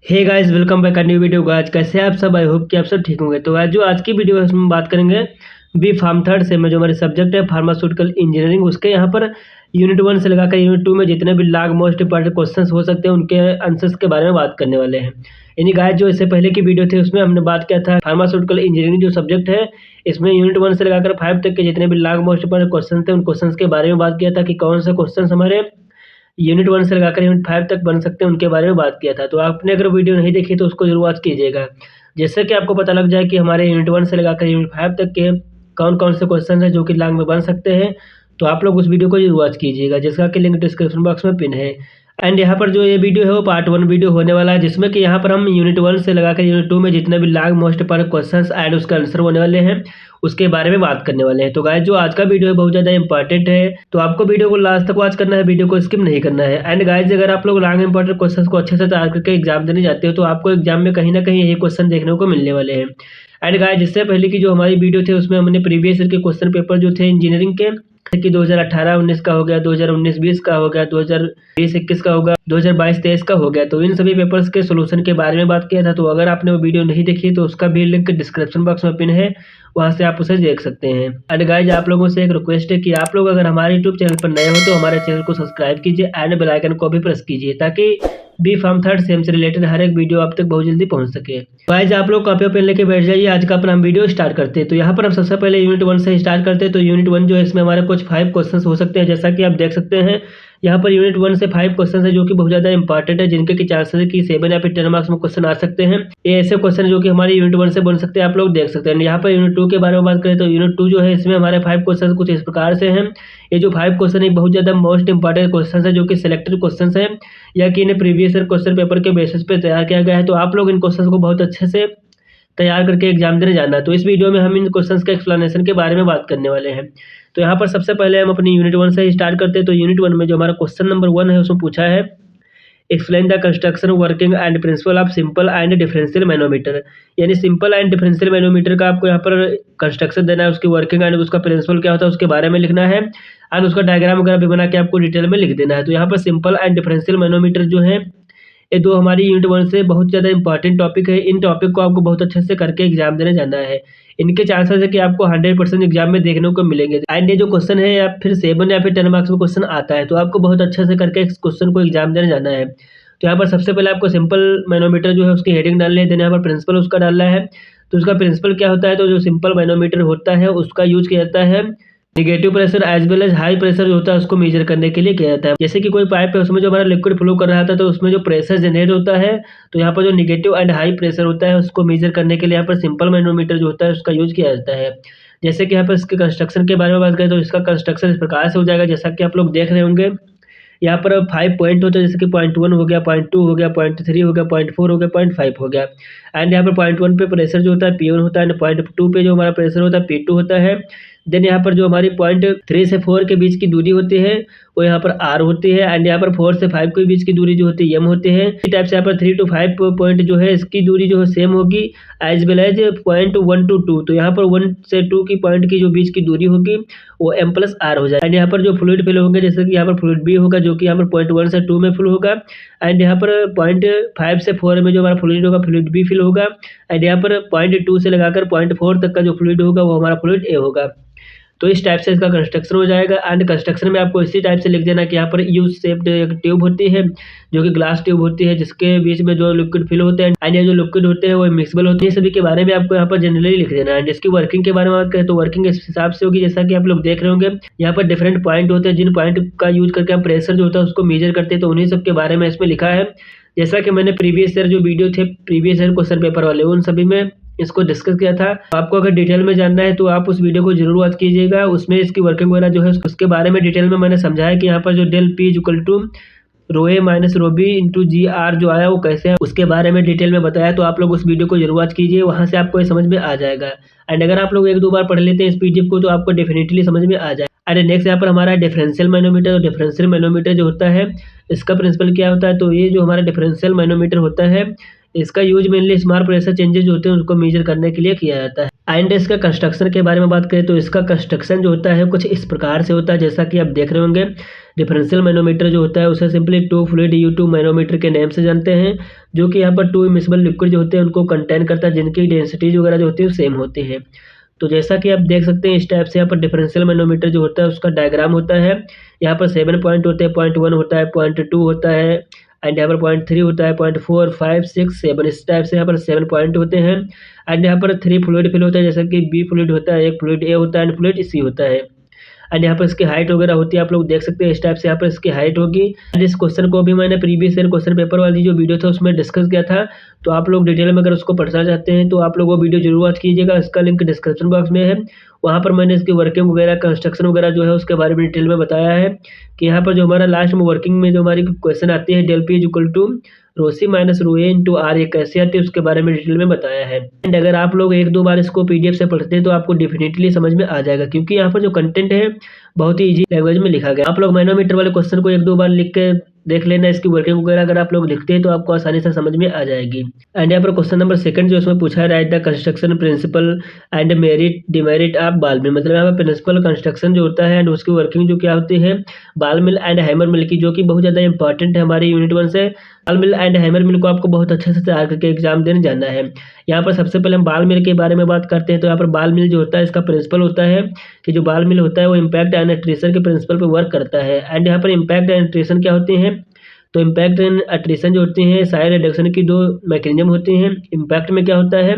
हे guys, welcome back new video. आज कैसे हैं आप सब? आई होप कि आप सब ठीक होंगे। तो आज की वीडियो है उसमें बात करेंगे बी फार्म थर्ड सेम में जो हमारे सब्जेक्ट है फार्मास्यूटिकल इंजीनियरिंग, उसके यहाँ पर यूनिट 1 से लगाकर यूनिट 2 में जितने भी लाग मोस्ट इंपॉर्टेंट क्वेश्चंस हो सकते हैं उनके आंसर्स के बारे में बात करने वाले हैं। यानी गाइस, जो इससे पहले की वीडियो थी उसमें हमने बात किया था फार्मास्यूटिकल इंजीनियरिंग जो सब्जेक्ट है, इसमें यूनिट 1 से लगाकर 5 तक के जितने भी लाग मोस्ट इंपॉर्टेंट क्वेश्चन थे उन क्वेश्चंस के बारे में बात किया था कि कौन से क्वेश्चन हमारे यूनिट 1 से लगाकर यूनिट 5 तक बन सकते हैं, उनके बारे में बात किया था। तो आपने अगर वीडियो नहीं देखी तो उसको ज़रूर वॉच कीजिएगा, जिससे कि आपको पता लग जाए कि हमारे यूनिट 1 से लगाकर यूनिट 5 तक के कौन-कौन से क्वेश्चन हैं जो कि लॉन्ग में बन सकते हैं। तो आप लोग उस वीडियो को ज़रूर वॉच कीजिएगा, जिसका कि लिंक डिस्क्रिप्शन बॉक्स में पिन है। एंड यहाँ पर जो ये वीडियो है वो पार्ट 1 वीडियो होने वाला है, जिसमें कि यहाँ पर हम यूनिट 1 से लगाकर यूनिट 2 में जितने भी long most important questions and उसका आंसर होने वाले हैं उसके बारे में बात करने वाले हैं। तो गाइस, जो आज का वीडियो है बहुत ज़्यादा इंपॉर्टेंट है, तो आपको वीडियो को लास्ट तक वॉच करना है, वीडियो को स्किप नहीं करना है। एंड गाइस, अगर आप लोग लॉन्ग इंपॉर्टेंट क्वेश्चंस को अच्छे से तैयार करके एग्जाम देने जाते हो तो आपको एग्जाम में कहीं ना कहीं यही क्वेश्चन देखने को मिलने वाले हैं। एंड गाइस, जिससे पहले की जो हमारी वीडियो थी उसमें हमने प्रीवियस ईयर के क्वेश्चन पेपर जो थे इंजीनियरिंग के कि 2018-19 का हो गया, 2019-20 का हो गया, 2020-21 का होगा, 2022-23 का हो गया, तो इन सभी पेपर्स के सॉल्यूशन के बारे में बात किया था। तो अगर आपने वो वीडियो नहीं देखी तो उसका भी लिंक डिस्क्रिप्शन बॉक्स में पिन है, वहाँ से आप उसे देख सकते हैं। एंड गाइस, आप लोगों से एक रिक्वेस्ट है कि आप लोग अगर हमारे यूट्यूब चैनल पर नए हो तो हमारे चैनल को सब्सक्राइब कीजिए एंड बेल आइकन को भी प्रेस कीजिए, ताकि बी फार्म थर्ड सेम से रिलेटेड हर एक वीडियो आप तक बहुत जल्दी पहुंच सके। गाइस, आप लोग कॉपी और पेन लेके बैठ जाइए, आज का अपना हम वीडियो स्टार्ट करते हैं। तो यहाँ पर हम सबसे पहले यूनिट 1 से स्टार्ट करते हैं। तो यूनिट 1 जो है इसमें हमारे कुछ 5 क्वेश्चंस हो सकते हैं, जैसा कि आप देख सकते हैं यहाँ पर यूनिट 1 से 5 क्वेश्चन है जो कि बहुत ज़्यादा इंपॉर्टेंट है, जिनके की चांसेस है कि 7 या फिर 10 मार्क्स में क्वेश्चन आ सकते हैं। ये ऐसे क्वेश्चन है जो कि हमारे यूनिट 1 से बन सकते हैं, आप लोग देख सकते हैं। यहाँ पर यूनिट 2 के बारे में बात करें तो यूनिट 2 जो है इसमें हमारे 5 क्वेश्चन कुछ इस प्रकार से हैं। ये जो 5 क्वेश्चन है बहुत ज़्यादा मोस्ट इंपॉर्टेंट क्वेश्चन है, जो कि सिलेक्टेड क्वेश्चन है या कि इन्हें प्रीवियस ईयर क्वेश्चन पेपर के बेसिस पे तैयार किया गया है। तो आप लोग इन क्वेश्चन को बहुत अच्छे से तैयार करके एग्जाम देने जाना है। तो इस वीडियो में हम इन क्वेश्चंस के एक्सप्लेनेशन के बारे में बात करने वाले हैं। तो यहाँ पर सबसे पहले हम अपनी यूनिट 1 से स्टार्ट करते हैं। तो यूनिट 1 में जो हमारा क्वेश्चन नंबर 1 है उसमें पूछा है explain the construction working and principle of simple and differential manometer. यानी सिंपल एंड डिफरेंशियल मैनोमीटर का आपको यहाँ पर कंस्ट्रक्शन देना है, उसकी वर्किंग एंड उसका प्रिंसिपल क्या होता है उसके बारे में लिखना है एंड उसका डायग्राम वगैरह भी बना के आपको डिटेल में लिख देना है। तो यहाँ पर सिंपल एंड डिफरेंशियल मैनोमीटर जो है ये दो हमारी यूनिट 1 से बहुत ज़्यादा इंपॉर्टेंट टॉपिक है। इन टॉपिक को आपको बहुत अच्छे से करके एग्जाम देने जाना है। इनके चांसेस है कि आपको 100% एग्जाम में देखने को मिलेंगे। एंड ये जो क्वेश्चन है या फिर 7 या फिर 10 मार्क्स में क्वेश्चन आता है, तो आपको बहुत अच्छे से करके इस क्वेश्चन को एग्जाम देने जाना है। तो यहाँ पर सबसे पहले आपको सिंपल मैनोमीटर जो है उसकी हेडिंग डालनी है, देन यहाँ पर प्रिंसिपल उसका डालना है। तो उसका प्रिंसिपल क्या होता है, तो जो सिंपल मैनोमीटर होता है उसका यूज किया जाता है negative pressure as well as high pressure जो होता है उसको मेजर करने के लिए किया जाता है। जैसे कि कोई पाइप है उसमें जो हमारा लिक्विड फ्लो कर रहा था, तो उसमें जो प्रेशर जनरेट होता है, तो यहाँ पर जो निगेटिव एंड हाई प्रेशर होता है उसको मेजर करने के लिए यहाँ पर सिंपल मैनोमीटर जो होता है उसका यूज किया जाता है। जैसे कि यहाँ पर इसके कंस्ट्रक्शन के बारे में बात करें तो इसका कंस्ट्रक्शन इस प्रकार से हो जाएगा, जैसा कि आप लोग देख रहे होंगे। यहाँ पर 5 पॉइंट होते हैं, जैसे कि पॉइंट 1 हो गया, पॉइंट 2 हो गया, पॉइंट 3 हो गया, पॉइंट 4 हो गया, पॉइंट 5 हो गया। एंड यहाँ पर पॉइंट 1 पे प्रेशर जो होता है P1 होता है, पॉइंट 2 पे जो हमारा प्रेशर होता है P2 होता है। देन यहाँ पर जो हमारी पॉइंट 3 से 4 के बीच की दूरी होती है वो यहाँ पर R होती है। एंड यहाँ पर 4 से 5 के बीच की दूरी जो होती है M होती है। इसी टाइप से यहाँ पर 3 to 5 पॉइंट जो है इसकी दूरी जो है सेम होगी as well as point 1 to 2। तो यहाँ पर 1 से 2 की पॉइंट की जो बीच की दूरी होगी वो M+R हो जाए। एंड यहाँ पर जो फ्लूइड फिल होंगे, जैसे कि यहाँ पर फ्लूइड B होगा जो कि यहाँ पर पॉइंट 1 से 2 में फिल होगा। एंड यहाँ पर पॉइंट 5 से 4 में जो हमारा फ्लूइड होगा फ्लूइड B फिल होगा। एंड यहाँ पर पॉइंट 2 से लगाकर पॉइंट 4 तक का जो फ्लूइड होगा वो हमारा फ्लूइड A होगा। तो इस टाइप से इसका कंस्ट्रक्शन हो जाएगा। एंड कंस्ट्रक्शन में आपको इसी टाइप से लिख देना कि यहाँ पर यू शेप्ड एक ट्यूब होती है जो कि ग्लास ट्यूब होती है, जिसके बीच में जो लिक्विड फिल होते हैं एंड ये जो लिक्विड होते हैं वो मिक्सबल होते हैं। सभी के बारे में आपको यहाँ पर जनरली लिख देना है। जिसकी वर्किंग के बारे में बात करें तो वर्किंग इस हिसाब से होगी, जैसा कि आप लोग देख रहे होंगे यहाँ पर डिफरेंट पॉइंट होते हैं, जिन पॉइंट का यूज करके हम प्रेशर जो होता है उसको मेजर करते हैं। तो उन्हीं सब के बारे में इसमें लिखा है। जैसा कि मैंने प्रीवियस ईयर जो वीडियो थे प्रीवियस ईयर क्वेश्चन पेपर वाले उन सभी में इसको डिस्कस किया था। आपको अगर डिटेल में जानना है तो आप उस वीडियो को जरूर वॉच कीजिएगा। उसमें इसकी वर्किंग वगैरह जो है उसके बारे में डिटेल में मैंने समझाया कि यहाँ पर जो del P equal to rho A minus rho B into GR जो आया वो कैसे है उसके बारे में डिटेल में बताया। तो आप लोग उस वीडियो को जरूर वॉच कीजिए, वहाँ से आपको ये समझ में आ जाएगा। एंड अगर आप लोग 1-2 बार पढ़ लेते हैं इस PDF को तो आपको डेफिनेटली समझ में आ जाए। एंड नेक्स्ट यहाँ पर हमारा डिफरेंशियल मैनोमीटर। और डिफरेंशियल मैनोमीटर जो होता है इसका प्रिंसिपल क्या होता है, तो ये जो हमारा डिफरेंशियल मैनोमीटर होता है इसका use mainly small pressure changes होते हैं उसको मेजर करने के लिए किया जाता है। एंड इसका कंस्ट्रक्शन के बारे में बात करें तो इसका कंस्ट्रक्शन जो होता है कुछ इस प्रकार से होता है, जैसा कि आप देख रहे होंगे। डिफरेंशियल मैनोमीटर जो होता है उसे simply two fluid U2 manometer के नेम से जानते हैं, जो कि यहाँ पर 2 इमिसिबल लिक्विड जो होते हैं उनको कंटेन करता है, जिनकी डेंसिटीज वगैरह जो होती है सेम होती है। तो जैसा कि आप देख सकते हैं इस टाइप से यहाँ पर डिफरेंशियल मैनोमीटर जो होता है उसका डायग्राम होता है। यहाँ पर 7 पॉइंट होते हैं, 0.1 होता है, 0.2 होता है एंड यहाँ पर 0.3 होता है, 0.4, 5, 6, 7 इस टाइप से यहाँ पर 7 पॉइंट होते हैं। एंड यहाँ पर 3 फ्लूइड फिल होता है, जैसा कि बी फ्लूइड होता है, एक फ्लूइड ए होता है एंड फ्लूइड सी होता है। एंड यहाँ पर इसकी हाइट वगैरह होती है, आप लोग देख सकते हैं इस टाइप से यहाँ पर इसकी हाइट होगी। एंड इस क्वेश्चन को भी मैंने प्रीवियस ईयर क्वेश्चन पेपर वाली जो वीडियो था उसमें डिस्कस किया था, तो आप लोग डिटेल में अगर उसको पढ़ना चाहते हैं तो आप लोग वो वीडियो जरूर वॉच कीजिएगा, इसका लिंक डिस्क्रिप्शन बॉक्स में है। वहाँ पर मैंने इसकी वर्किंग वगैरह कंस्ट्रक्शन वगैरह जो है उसके बारे में डिटेल में बताया है कि यहाँ पर जो हमारा लास्ट में वर्किंग में जो हमारी क्वेश्चन आती है del P is equal to rho C minus rho A into R, ये कैसे आती है उसके बारे में डिटेल में बताया है। एंड अगर आप लोग 1-2 बार इसको पीडीएफ से पढ़ते हैं तो आपको डेफिनेटली समझ में आ जाएगा, क्योंकि यहाँ पर जो कंटेंट है बहुत ही इजी लैंग्वेज में लिखा गया। आप लोग मैनोमीटर वाले क्वेश्चन को 1-2 बार लिख के देख लेना, इसकी वर्किंग वगैरह अगर आप लोग लिखते हैं तो आपको आसानी से समझ में आ जाएगी। एंड यहाँ पर क्वेश्चन नंबर 2 जो इसमें पूछा है, write the construction principle and merit demerit of ball mill, मतलब यहाँ पर प्रिंसिपल कंस्ट्रक्शन जो होता है एंड उसकी वर्किंग जो क्या होती है बाल मिल एंड हैमर मिल की, जो कि बहुत ज़्यादा इंपॉर्टेंट है हमारी यूनिट 1 से। बाल मिल एंड हैमर मिल को आपको बहुत अच्छे से तैयार करके एग्जाम देने जाना है। यहाँ पर सबसे पहले हम बाल मिल के बारे में बात करते हैं। तो यहाँ पर बाल मिल जो होता है इसका प्रिंसिपल होता है कि जो बाल मिल होता है वो इम्पैक्ट एंड अट्रीशन के प्रिंसिपल पर वर्क करता है। एंड यहाँ पर इम्पैक्ट एंड अट्रीशन क्या होते हैं, तो इम्पैक्ट एंड अट्रीशन जो होती हैं साइड रिडक्शन की 2 मैकेनिज्म होती हैं। इम्पैक्ट में क्या होता है,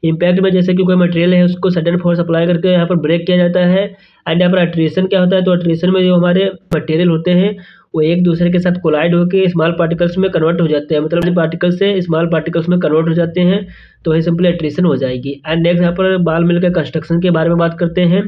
इम्पैक्ट में जैसे कि कोई मटेरियल है उसको सडन फोर्स अप्लाई करके यहाँ पर ब्रेक किया जाता है। एंड यहाँ पर अट्रीशन क्या होता है, तो अट्रीशन में जो हमारे मटेरियल होते हैं वो एक दूसरे के साथ कोलाइड होकर स्मॉल पार्टिकल्स में कन्वर्ट हो जाते हैं, मतलब पार्टिकल्स से स्मॉल पार्टिकल्स में कन्वर्ट हो जाते हैं, तो ये सिंपली अट्रीशन हो जाएगी। एंड नेक्स्ट यहाँ पर बाल मिल के कंस्ट्रक्शन के बारे में बात करते हैं।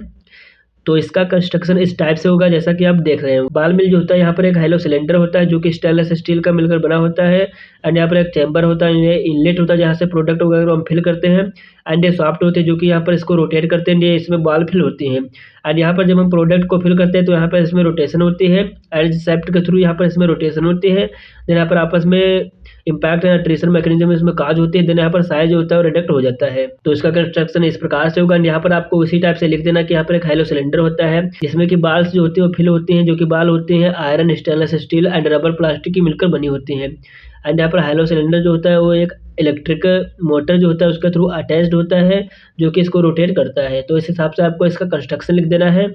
तो इसका कंस्ट्रक्शन इस टाइप से होगा जैसा कि आप देख रहे हैं। बाल मिल जो होता है यहाँ पर एक हैलो सिलेंडर होता है जो कि स्टेनलेस स्टील का मिलकर बना होता है। एंड यहाँ पर एक चैम्बर होता है, ये इनलेट होता है जहाँ से प्रोडक्ट वगैरह हम फिल करते हैं। एंड ये सॉफ्ट होते हैं जो कि यहाँ पर इसको रोटेट करते हैं, ये इसमें बाल फिल होती हैं। एंड यहाँ पर जब हम प्रोडक्ट को फिल करते हैं तो यहाँ पर इसमें रोटेशन होती है एंड सेप्ट के थ्रू यहाँ पर इसमें रोटेशन होती है। देन यहाँ पर आपस में इम्पैक्ट एंड अट्रीशन मैकेनिज्म इसमें काज होती है। देन यहाँ पर साइज जो होता है वो रिडक्ट हो जाता है। तो इसका कंस्ट्रक्शन इस प्रकार से होगा। यहाँ पर आपको उसी टाइप से लिख देना कि यहाँ पर एक हैलो सिलेंडर होता है जिसमें कि बाल्स जो होती है वो फिल होती हैं, जो कि बाल होती हैं iron, stainless steel and rubber plastic की मिलकर बनी होती हैं। एंड यहाँ पर हैलो सिलेंडर जो होता है वो एक इलेक्ट्रिक मोटर जो होता है उसके थ्रू अटैच्ड होता है जो कि इसको रोटेट करता है। तो इस हिसाब से आपको इसका कंस्ट्रक्शन लिख देना है।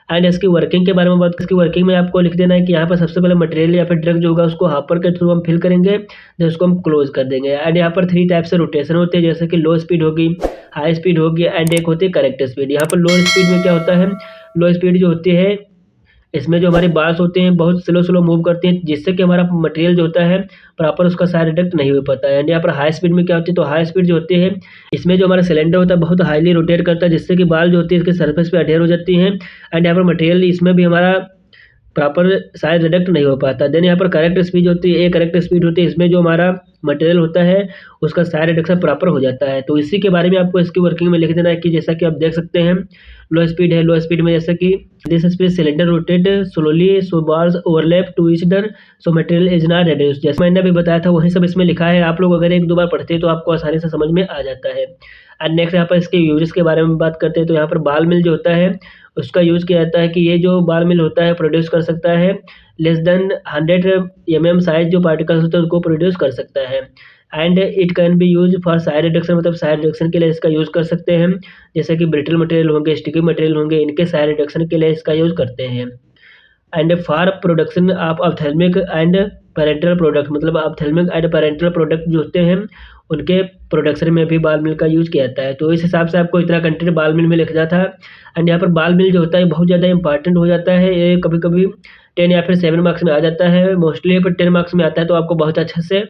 एंड इसकी वर्किंग के बारे में बात, इसकी वर्किंग में आपको लिख देना है कि यहाँ पर सबसे पहले मटेरियल या फिर ड्रग जो होगा उसको हापर के थ्रू हम फिल करेंगे, जो उसको हम क्लोज कर देंगे। एंड यहाँ पर 3 टाइप से रोटेशन होते हैं, जैसे कि लो स्पीड होगी, हाई स्पीड होगी एंड एक होती है करेक्ट स्पीड। यहाँ पर लो स्पीड में क्या होता है, लो स्पीड जो होती है इसमें जो हमारे बाल्स होते हैं बहुत स्लो मूव करते हैं, जिससे कि हमारा मटेरियल जो होता है प्रॉपर उसका साइड रिडक्ट नहीं हो पाता है। एंड यहाँ पर हाई स्पीड में क्या होती है, तो हाई स्पीड जो होती है इसमें जो हमारा सिलेंडर होता है बहुत हाईली रोटेट करता है, जिससे कि बाल जो होती है इसके सरफेस पे अडेयर हो जाती हैं। एंड यहाँ पर मटेरियल इसमें भी हमारा प्रॉपर साइड रिडक्ट नहीं हो पाता। देन यहाँ पर करेक्ट स्पीड होती है, करेक्ट स्पीड होती है, इसमें जो हमारा मटेरियल होता है उसका साइड रिडक्शन प्रॉपर हो जाता है। तो इसी के बारे में आपको इसकी वर्किंग में लिख देना है कि जैसा कि आप देख सकते हैं लो स्पीड है, लो स्पीड में जैसे कि this speed cylinder rotate slowly so bars overlap to each other so material is not reduce, जैसे मैंने अभी बताया था वही सब इसमें लिखा है। आप लोग अगर 1-2 बार पढ़ते हैं तो आपको आसानी से समझ में आ जाता है। एंड नेक्स्ट यहाँ पर इसके यूजेस के बारे में बात करते हैं। तो यहाँ पर बाल मिल जो होता है उसका यूज़ किया जाता है कि ये जो बाल मिल होता है प्रोड्यूस कर सकता है लेस देन 100 mm साइज जो पार्टिकल्स होते हैं उनको प्रोड्यूस कर सकता है। And it can be use for side reduction, मतलब साइड रिडक्शन के लिए इसका यूज़ कर सकते हैं, जैसे कि ब्रिटल मटेरियल होंगे, स्टिकी मटेरियल होंगे, इनके साइड रिडक्शन के लिए इसका यूज़ करते हैं। And for production of ophthalmic and parental product, मतलब ऑप्थेल्मिक एंड पेरेंटल प्रोडक्ट जो होते हैं उनके प्रोडक्शन में भी बाल मिल का यूज़ किया जाता है। तो इस हिसाब से आपको इतना कंटेंट बाल मिल में लिखना था। एंड यहाँ पर बाल मिल जो होता है बहुत ज़्यादा इंपॉर्टेंट हो जाता है, ये कभी कभी 10 या फिर 7 मार्क्स में आ जाता है, मोस्टली पर 10 मार्क्स में आता है, तो आपको बहुत अच्छे से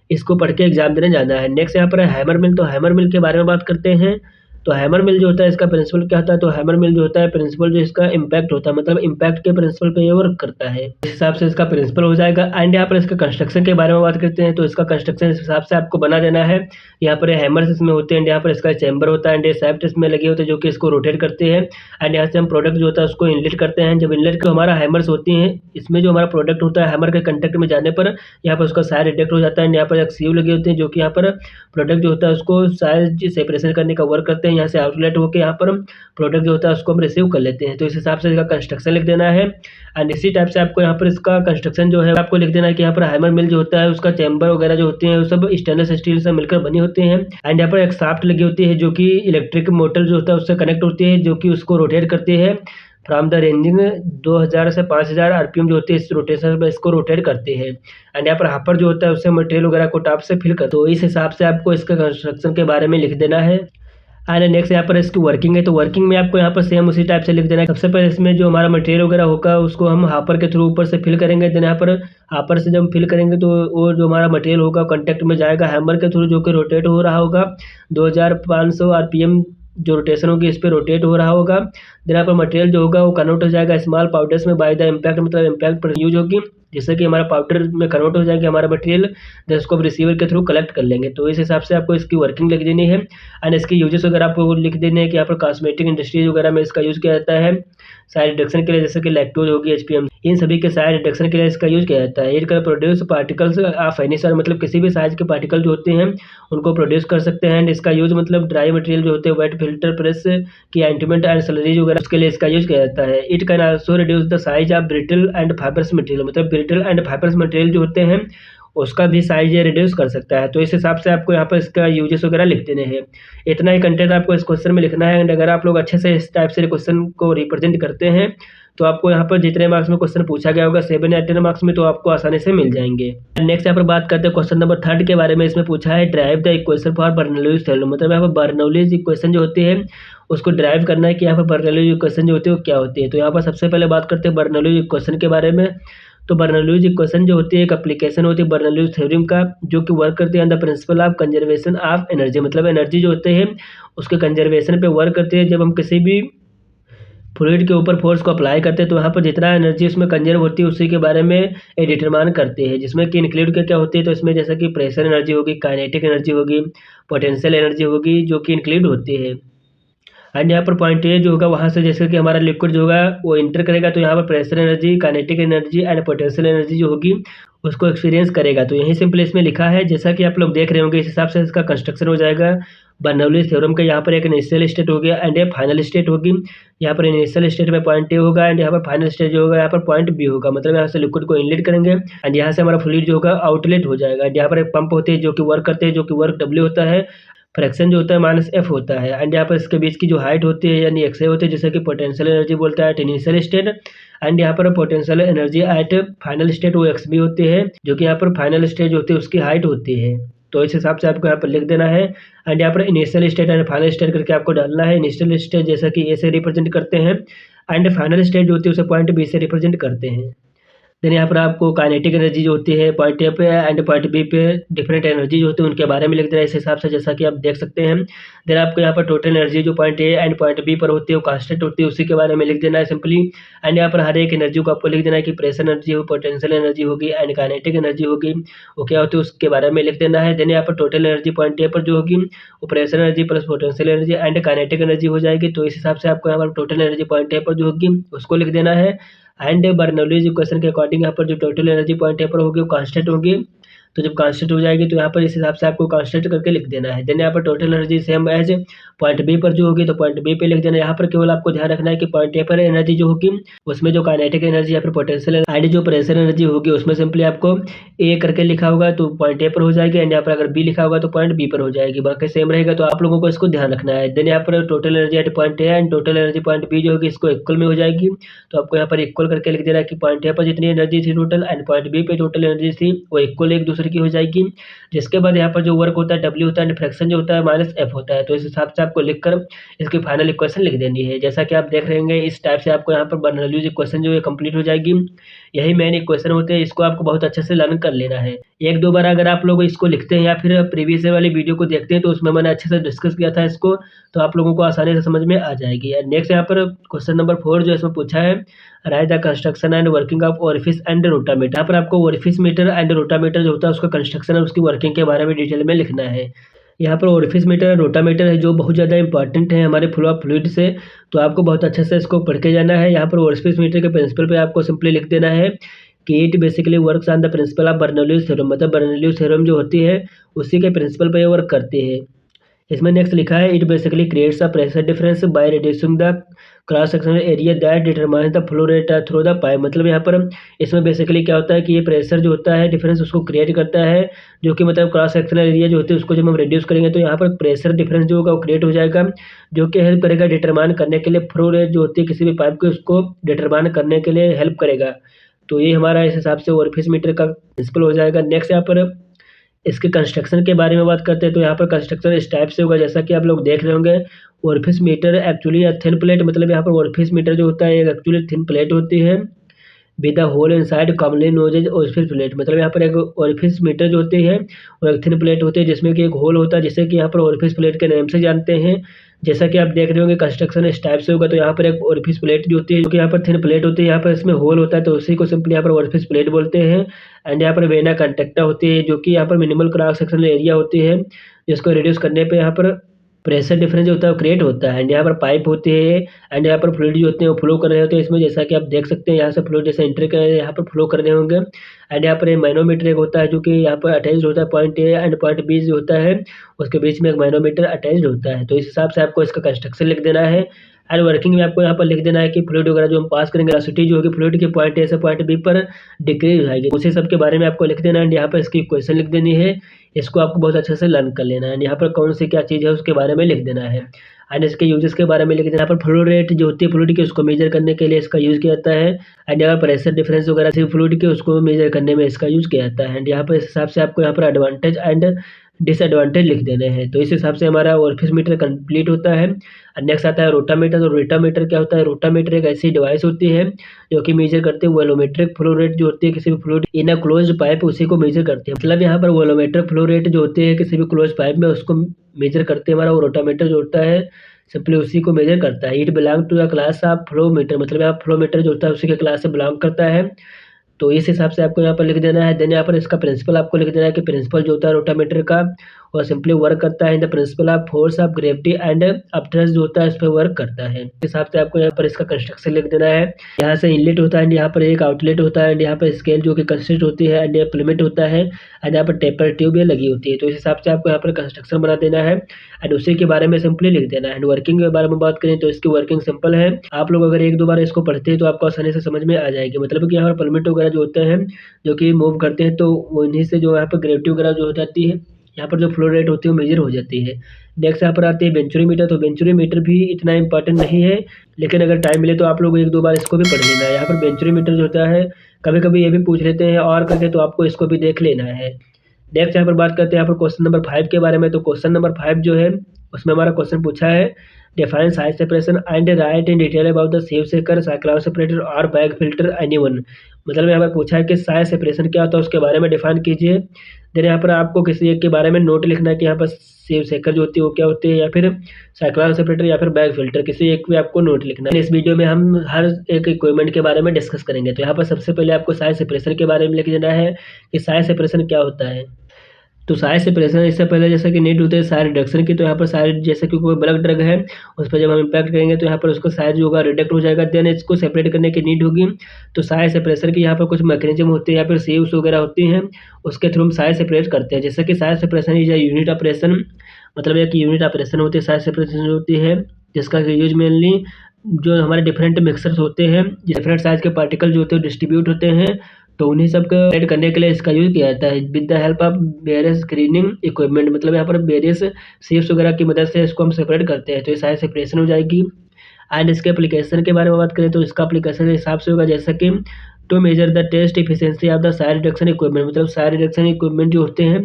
इसको पढ़ के एग्जाम देने जाना है। नेक्स्ट यहाँ पर है हैमर मिल। तो हैमर मिल के बारे में बात करते हैं। तो हैमर मिल जो होता है इसका प्रिंसिपल क्या होता है, तो हैमर मिल जो होता है प्रिंसिपल जो इसका इम्पैक्ट होता है, मतलब इम्पैक्ट के प्रिंसिपल पे ये वर्क करता है, इस हिसाब से इसका प्रिंसिपल हो जाएगा। एंड यहाँ पर इसका कंस्ट्रक्शन के बारे में बात करते हैं। तो इसका कंस्ट्रक्शन इस हिसाब से आपको बना देना है। यहाँ पर हैमर्स इसमें होते हैं एंड यहाँ पर इसका चैम्बर होता है एंड ये शाफ्ट इसमें लगे होते हैं जो कि इसको रोटेट करते हैं। एंड यहाँ से हम प्रोडक्ट जो होता है उसको इनलेट करते हैं। जब इनलेट को हमारा हैमर्स होती हैं इसमें जो हमारा प्रोडक्ट होता है हैमर के कंटेक्ट में जाने पर यहाँ पर उसका साइड रिडक्ट हो जाता है। यहाँ पर एक सीव लगे होते हैं जो कि यहाँ पर प्रोडक्ट जो होता है उसको साइज सेपरेशन करने का वर्क करते हैं। यहाँ से आउटलेट होकर यहाँ पर प्रोडक्ट जो होता है उसको हम रिसीव कर लेते हैं। तो इस हिसाब से इसका कंस्ट्रक्शन लिख देना है। एंड इसी टाइप से आपको यहाँ पर इसका कंस्ट्रक्शन जो है आपको लिख देना है कि यहाँ पर हैमर मिल जो होता है उसका चैम्बर वगैरह जो होते हैं वो सब स्टेनलेस स्टील से मिलकर बने होते हैं। एंड यहाँ पर एक शाफ्ट लगी होती है जो कि इलेक्ट्रिक मोटर जो होता है उससे कनेक्ट होती है, जो कि उसको रोटेट करती है फ्रॉम द रेंजिंग 2000 से 5000 आरपीएम जो होती है इस रोटेशन पर इसको रोटेट करते हैं। एंड यहाँ पर हापर जो होता है उससे मटेरियल वगैरह को टॉप से फिल कर, तो इस हिसाब से आपको इसका कंस्ट्रक्शन के बारे में लिख देना है। एंड नेक्स्ट यहाँ पर इसकी वर्किंग है, तो वर्किंग में आपको यहाँ पर सेम उसी टाइप से लिख देना है। सबसे पहले इसमें जो हमारा मटेरियल वगैरह होगा उसको हम हापर के थ्रू ऊपर से फिल करेंगे। देन यहाँ पर हापर से जब फिल करेंगे तो वो जो हमारा मटेरियल होगा कॉन्टैक्ट में जाएगा हैमर के थ्रू, जो कि रोटेट हो रहा होगा 2500 आरपीएम जो रोटेशन होगी इस पर रोटेट हो रहा होगा। देन यहाँ पर मटेरियल जो होगा वो कन्वर्ट हो जाएगा स्मॉल पाउडर्स में बाय द इम्पैक्ट, मतलब इम्पैक्ट पर यूज होगी, जिससे कि हमारा पाउडर में कन्वर्ट हो जाएगा हमारा मटेरियल। देन उसको रिसीवर के थ्रू कलेक्ट कर लेंगे। तो इस हिसाब से आपको इसकी वर्किंग लिख देनी है। एंड इसके यूजेस वगैरह आपको लिख देने हैं कि यहाँ पर कॉस्मेटिक इंडस्ट्रीज वगैरह में इसका यूज़ किया जाता है साइज रिडक्शन के लिए, जैसे कि लैक्टोज होगी, एचपीएम, इन सभी के साइज रिडक्शन के लिए इसका यूज किया जाता है। It can produce particles of any size, मतलब किसी भी साइज के पार्टिकल जो होते हैं उनको प्रोड्यूस कर सकते हैं। एंड इसका यूज मतलब ड्राई मटेरियल जो होते हैं वेट फिल्टर प्रेस की एंटीमेंट एंड स्लरीज वगैरह उसके लिए इसका यूज किया जाता है। It can also reduce the size of brittle and fibrous material, मतलब ब्रिटल एंड फाइबरस मटेरियल जो होते हैं उसका भी साइज ये रिड्यूस कर सकता है। तो इस हिसाब से आपको यहाँ पर इसका यूजेस वगैरह लिख देने हैं। इतना ही कंटेंट आपको इस क्वेश्चन में लिखना है। एंड अगर आप लोग अच्छे से इस टाइप से क्वेश्चन को रिप्रेजेंट करते हैं तो आपको यहाँ पर जितने मार्क्स में क्वेश्चन पूछा गया होगा 7 या 10 मार्क्स में तो आपको आसानी से मिल जाएंगे। नेक्स्ट यहाँ पर बात करते हैं क्वेश्चन नंबर 3 के बारे में। इसमें पूछा है drive the equation for Bernoulli's theorem, मतलब यहाँ पर बर्नौलीज इक्वेशन जो होती है उसको ड्राइव करना है कि यहाँ पर बर्नौलीज इक्वेशन जो होती है वो क्या होती है। तो यहाँ पर सबसे पहले बात करते हैं बर्नौलीज इक्वेशन के बारे में। तो बर्नौलीज इक्वेशन जो होती है एक एप्लीकेशन होती है बर्नौलीज थ्योरम का, जो कि वर्क करती है on the principle of conservation of energy, मतलब एनर्जी जो होते हैं उसके कंजर्वेशन पे वर्क करती है। जब हम किसी भी फ्लूइड के ऊपर फोर्स को अप्लाई करते हैं तो यहाँ पर जितना एनर्जी उसमें कंजर्व होती है उसी के बारे में ये डिटरमाइन करते हैं, जिसमें कि इंक्लूड क्या होती है। तो इसमें जैसा कि प्रेशर एनर्जी होगी, काइनेटिक एनर्जी होगी, पोटेंशियल एनर्जी होगी, जो कि इंक्लूड होती है। एंड यहाँ पर पॉइंट ए जो होगा वहाँ से जैसे कि हमारा लिक्विड जो होगा वो इंटर करेगा तो यहाँ पर pressure energy, kinetic energy and potential energy जो होगी उसको एक्सपीरियंस करेगा। तो यहीं सिंपल इसमें लिखा है जैसा कि आप लोग देख रहे होंगे, इस हिसाब से इसका कंस्ट्रक्शन हो जाएगा बर्नौलीज थ्योरम का। यहाँ पर एक इनिशियल स्टेट हो गया एंड एक फाइनल स्टेट होगी। यहाँ पर इनिशियल स्टेट में पॉइंट ए होगा एंड यहाँ पर फाइनल स्टेट जो होगा यहाँ पर पॉइंट बी होगा, मतलब यहाँ से लिक्विड को इनलेट करेंगे एंड यहाँ से हमारा फ्लूइड जो होगा आउटलेट हो जाएगा। यहाँ पर एक पंप होते हैं जो कि वर्क करते हैं, जो कि वर्क डब्ल्यू होता है, फ्रैक्शन जो होता है -F होता है। एंड यहाँ पर इसके बीच की जो हाइट होती है यानी एक्स होती है, जैसे कि पोटेंशियल एनर्जी बोलता है एट इनिशियल स्टेट। एंड यहाँ पर potential energy at final state वो एक्स बी होती है, जो कि यहाँ पर फाइनल स्टेट जो होती है उसकी हाइट होती है। तो इस हिसाब से आपको यहाँ पर लिख देना है। एंड यहाँ पर initial state and final state करके आपको डालना है। इनिशियल स्टेट जैसा कि ए से रिप्रेजेंट करते हैं एंड फाइनल स्टेट जो होती है उसे पॉइंट बी से रिप्रेजेंट करते हैं। देन यहाँ पर आपको काइनेटिक एनर्जी जो होती है पॉइंट ए पे एंड पॉइंट बी पे डिफरेंट एनर्जी जो होती है उनके बारे में लिख देना है इस हिसाब से, जैसा कि आप देख सकते हैं। देन आपको यहाँ पर टोटल एनर्जी जो point A and point B पर होती है वो कांस्टेंट होती है, उसी के बारे में लिख देना है सिंपली। एंड यहाँ पर हर एक एनर्जी को आपको लिख देना है कि प्रेशर एनर्जी हो, पोटेंशियल एनर्जी होगी एंड काइनेटिक एनर्जी होगी वो क्या होती है उसके बारे में लिख देना है। देन यहाँ पर टोटल एनर्जी पॉइंट ए पर जो होगी वो pressure energy plus potential energy and kinetic energy हो जाएगी। तो इस हिसाब से आपको यहाँ पर टोटल एनर्जी पॉइंट ए पर जो होगी उसको लिख देना है। एंड बर्नौलीज इक्वेशन के अकॉर्डिंग यहाँ पर जो टोटल एनर्जी पॉइंट यहाँ पर होगी वो कांस्टेंट होगी। तो जब कांस्टेंट हो जाएगी तो यहाँ पर इस हिसाब से आपको कांस्टेंट करके लिख देना है। देन यहाँ पर total energy same as point B पर जो होगी तो पॉइंट बी पे लिख देना है। यहाँ पर केवल आपको ध्यान रखना है कि पॉइंट ए पर एनर्जी जो होगी उसमें जो काइनेटिक एनर्जी या फिर पोटेंशियल एंड जो प्रेशर एनर्जी होगी उसमें सिंपली आपको ए करके लिखा होगा तो पॉइंट ए पर हो जाएगी। एंड यहाँ पर अगर बी लिखा होगा तो पॉइंट बी पर हो जाएगी, बाकी सेम रहेगा। तो आप लोगों को इसको ध्यान रखना है। देन यहाँ पर total energy at point A and total energy point B जो होगी इसको इक्वल में हो जाएगी। तो आपको यहाँ पर इक्वल करके लिख देना है कि पॉइंट ए पर जितनी एनर्जी थी टोटल एंड पॉइंट बी पे टोटल एनर्जी थी वो इक्वल एक दूसरे की हो जाएगी। जिसके बाद यहाँ पर जो वर्क होता है डब्ल्यू होता है एंड फ्रैक्शन जो होता है -F होता है। तो इस हिसाब से आपको लिखकर इसकी फाइनल इक्वेशन लिख देनी है। जैसा कि आप देख रहे होंगे इस टाइप से आपको यहाँ पर बर्नौलीज इक्वेशन जो है कंप्लीट हो जाएगी। यही मेन इक्वेशन होते हैं, इसको आपको बहुत अच्छे से लर्न कर लेना है। एक दो बार अगर आप लोग इसको लिखते हैं या फिर प्रीवियस वाली वीडियो को देखते हैं तो उसमें मैंने अच्छे से डिस्कस किया था इसको, तो आप लोगों को आसानी से समझ में आ जाएगी। नेक्स्ट यहाँ पर क्वेश्चन नंबर 4 जो इसमें पूछा है write the construction and working of orifice and rotameter. यहाँ पर आपको ओरिफिस मीटर एंड रोटामीटर जो होता है उसका कंस्ट्रक्शन और उसकी वर्किंग के बारे में डिटेल में लिखना है। यहाँ पर ओरिफिस मीटर और रोटामीटर है जो बहुत ज़्यादा इंपॉर्टेंट है हमारे फ्लो ऑफ फ्लूइड से, तो आपको बहुत अच्छे से इसको पढ़ के जाना है। यहाँ पर ओरिफिस मीटर के प्रिंसिपल पे आपको सिंपली लिख देना है कि it basically works on the principle of Bernoulli's theorem, मतलब बर्नौलीज थ्योरम जो होती है उसी के प्रिंसिपल पे वर्क करती है। इसमें नेक्स्ट लिखा है, it basically creates a pressure difference by reducing the cross sectional area that determines the flow rate through the pipe. मतलब यहाँ पर इसमें बेसिकली क्या होता है कि ये प्रेशर जो होता है डिफरेंस उसको क्रिएट करता है, जो कि मतलब क्रॉस सेक्शनल एरिया जो होती है उसको जब हम रिड्यूस करेंगे तो यहाँ पर प्रेशर डिफरेंस जो होगा वो क्रिएट हो जाएगा, जो कि हेल्प करेगा डिटरमाइन करने के लिए फ्लो रेट जो होती है किसी भी पाइप के, उसको डिटरमाइन करने के लिए हेल्प करेगा। तो ये हमारा इस हिसाब से ओरिफिस मीटर का प्रिंसिपल हो जाएगा। नेक्स्ट यहाँ पर इसके कंस्ट्रक्शन के बारे में बात करते हैं, तो यहाँ पर कंस्ट्रक्शन इस टाइप से होगा, जैसा कि आप लोग देख रहे होंगे। Orifice meter actually thin plate, मतलब यहाँ पर ओरिफिस मीटर जो होता है एक एक्चुअली थिन प्लेट होती है with the hole inside commonly known as orifice plate. मतलब यहाँ पर एक ओरिफिस मीटर जो होती है वो एक थिन प्लेट होती है जिसमें कि एक होल होता है, जिसे कि यहाँ पर ओरिफिस प्लेट के नाम से जानते हैं। जैसा कि आप देख रहे होंगे कंस्ट्रक्शन इस टाइप से होगा, तो यहाँ पर एक ओरिफिस प्लेट जो होती है, जो कि यहाँ पर थिन प्लेट होती है, यहाँ पर इसमें होल होता है तो उसी को सिंपली यहाँ पर ओरिफिस प्लेट बोलते हैं। एंड यहाँ पर वेना कंटेक्टा होती है, जो कि यहाँ पर मिनिमल क्रॉस सेक्शनल एरिया होती है, जिसको रिड्यूस करने पे यहाँ पर प्रेशर डिफरेंस जो होता है वो क्रिएट होता है। एंड यहाँ पर पाइप होती है एंड यहाँ पर फ्लूइड जो होते हैं वो फ्लो कर रहे होते हैं इसमें, जैसा कि आप देख सकते हैं यहाँ से फ्लूइड जैसे एंट्री कर यहाँ पर फ्लो कर रहे होंगे। एंड यहाँ पर एक मैनोमीटर एक होता है जो कि यहाँ पर अटैच्ड होता है, point A and point B जो होता है उसके बीच में एक मैनोमीटर अटैच्ड होता है। तो इस हिसाब से आपको इसका कंस्ट्रक्शन लिख देना है। एंड वर्किंग में आपको यहाँ पर लिख देना है कि फ्लूइड वगैरह जो हम पास करेंगे, वेलोसिटी जो होगी फ्लूइड के पॉइंट ए से पॉइंट बी पर डिक्रीज हो जाएगी, उसी सब के बारे में आपको लिख देना है। एंड यहाँ पर इसकी इक्वेशन लिख देनी है, इसको आपको बहुत अच्छे से लर्न कर लेना है। यहाँ पर कौन सी क्या चीज़ है उसके बारे में लिख देना है। एंड इसके यूजेस के बारे में लिख देना। यहाँ पर फ्लो रेट जो होती है फ्लूइड की उसको मेजर करने के लिए इसका यूज़ किया जाता है। एंड यहाँ पर प्रेशर डिफरेंस वगैरह से फ्लूइड के उसको मेजर करने में इसका यूज़ किया जाता है। एंड यहाँ पर इस हिसाब से आपको यहाँ पर एडवांटेज एंड डिसएडवांटेज लिख देने हैं। तो इस हिसाब से हमारा ओरिफिस मीटर कंप्लीट होता है। नेक्स्ट आता है रोटामीटर। तो रोटामीटर क्या होता है? रोटामीटर एक ऐसी डिवाइस होती है जो कि मेजर करते हैं वॉल्यूमेट्रिक फ्लो रेट जो होती है किसी भी fluid in a closed pipe, उसी को मेजर करते हैं। मतलब यहाँ पर वॉल्यूमेट्रिक फ्लो रेट जो होती है किसी भी क्लोज पाइप में उसको मेजर करते हैं। हमारा वो रोटामीटर जो होता है सिंपली उसी को मेजर करता है। It belong to the class of flow meter, मतलब यहाँ फ्लो मीटर जो होता है उसी के क्लास से बिलोंग करता है। तो इस हिसाब से आपको यहाँ पर लिख देना है। देन यहाँ पर इसका प्रिंसिपल आपको लिख देना है कि प्रिंसिपल जो होता है रोटामीटर का वो सिंपली वर्क करता है in the principal of force of gravity and upthrust जो होता है इस पर वर्क करता है। इस हिसाब से आपको यहाँ पर इसका कंस्ट्रक्शन लिख देना है। यहाँ से इनलेट होता है एंड यहाँ पर एक आउटलेट होता है एंड यहाँ पर स्केल जो कि कंसिस्ट होती है एंड प्लेमेट होता है एंड यहाँ पर टेपर ट्यूब लगी होती है। तो इस हिसाब से आपको यहाँ पर कंस्ट्रक्शन बना देना है एंड उसी के बारे में सिंपली लिख देना है। एंड वर्किंग के बारे में बात करें तो इसकी वर्किंग सिंपल है। आप लोग अगर एक दो बार इसको पढ़ते हैं तो आपको आसानी से समझ में आ जाएगी। मतलब कि यहाँ पर प्लेमेट वगैरह जो होते हैं जो कि मूव करते हैं तो वो इन्हीं से जो यहाँ पर ग्रेविटी वगैरह जो हो जाती है, यहाँ पर जो फ्लो रेट होती है वो मेजर हो जाती है। नेक्स्ट यहाँ पर आती है वेंचुरी मीटर। तो वेंचुरी मीटर भी इतना इंपॉर्टेंट नहीं है, लेकिन अगर टाइम मिले तो आप लोग एक दो बार इसको भी पढ़ लेना है। यहाँ पर वेंचुरी मीटर जो होता है कभी कभी ये भी पूछ लेते हैं और करके, तो आपको इसको भी देख लेना है। नेक्स्ट यहाँ पर बात करते हैं यहाँ पर क्वेश्चन नंबर 5 के बारे में। तो क्वेश्चन नंबर 5 जो है उसमें हमारा क्वेश्चन पूछा है define size separation and right in detail about the save सेकर साइक्लॉन सेपरेटर और बैग फिल्टर एनीवन। मतलब यहाँ पर पूछा है कि साइज सेपरेशन क्या होता है उसके बारे में डिफाइन कीजिए। देन यहाँ पर आपको किसी एक के बारे में नोट लिखना है कि यहाँ पर सेव सेकर जो होती है वो क्या होती है, या फिर साइक्लॉन सेपरेटर या फिर बैग फिल्टर, किसी एक भी आपको नोट लिखना है। इस वीडियो में हम हर एक इक्विपमेंट के बारे में डिस्कस करेंगे। तो यहाँ पर सबसे पहले आपको साइज सेपरेशन के बारे में लिख देना है कि साइज सेपरेशन क्या होता है। तो साइज सेपरेशन इससे पहले जैसे कि नीड होते हैं साइज रिडक्शन की, तो यहाँ पर साइज जैसे कि कोई बल्क ड्रग है उस पर जब हम इम्पैक्ट करेंगे तो यहाँ पर उसका साइज जो होगा रिडक्ट हो जाएगा। देन इसको सेपरेट करने की नीड होगी। तो साइज सेपरेशन की यहाँ पर कुछ मैकेनिज्म होते हैं या फिर सीव्स वगैरह होती हैं, उसके थ्रू हम साइज सेपरेट करते हैं। जैसे कि size separation is unit operation, मतलब एक यूनिट ऑपरेशन होती है साइज सेपरेशन होती है, जिसका यूज मेनली जो हमारे डिफरेंट मिक्सर्स होते हैं, डिफरेंट साइज के पार्टिकल जो होते हैं डिस्ट्रीब्यूट होते हैं, तो उन्हीं सब को ऐड करने के लिए इसका यूज़ किया जाता है with the help of various screening equipment. मतलब यहाँ पर वेरियस शेप्स वगैरह की मदद से इसको हम सेपरेट करते हैं, तो ये साइज सेपरेशन हो जाएगी। एंड इसके एप्लीकेशन के बारे में बात करें तो इसका एप्लीकेशन हिसाब से होगा जैसा कि to measure the test efficiency of the size reduction equipment. मतलब साइज रिडक्शन इक्विपमेंट जो होते हैं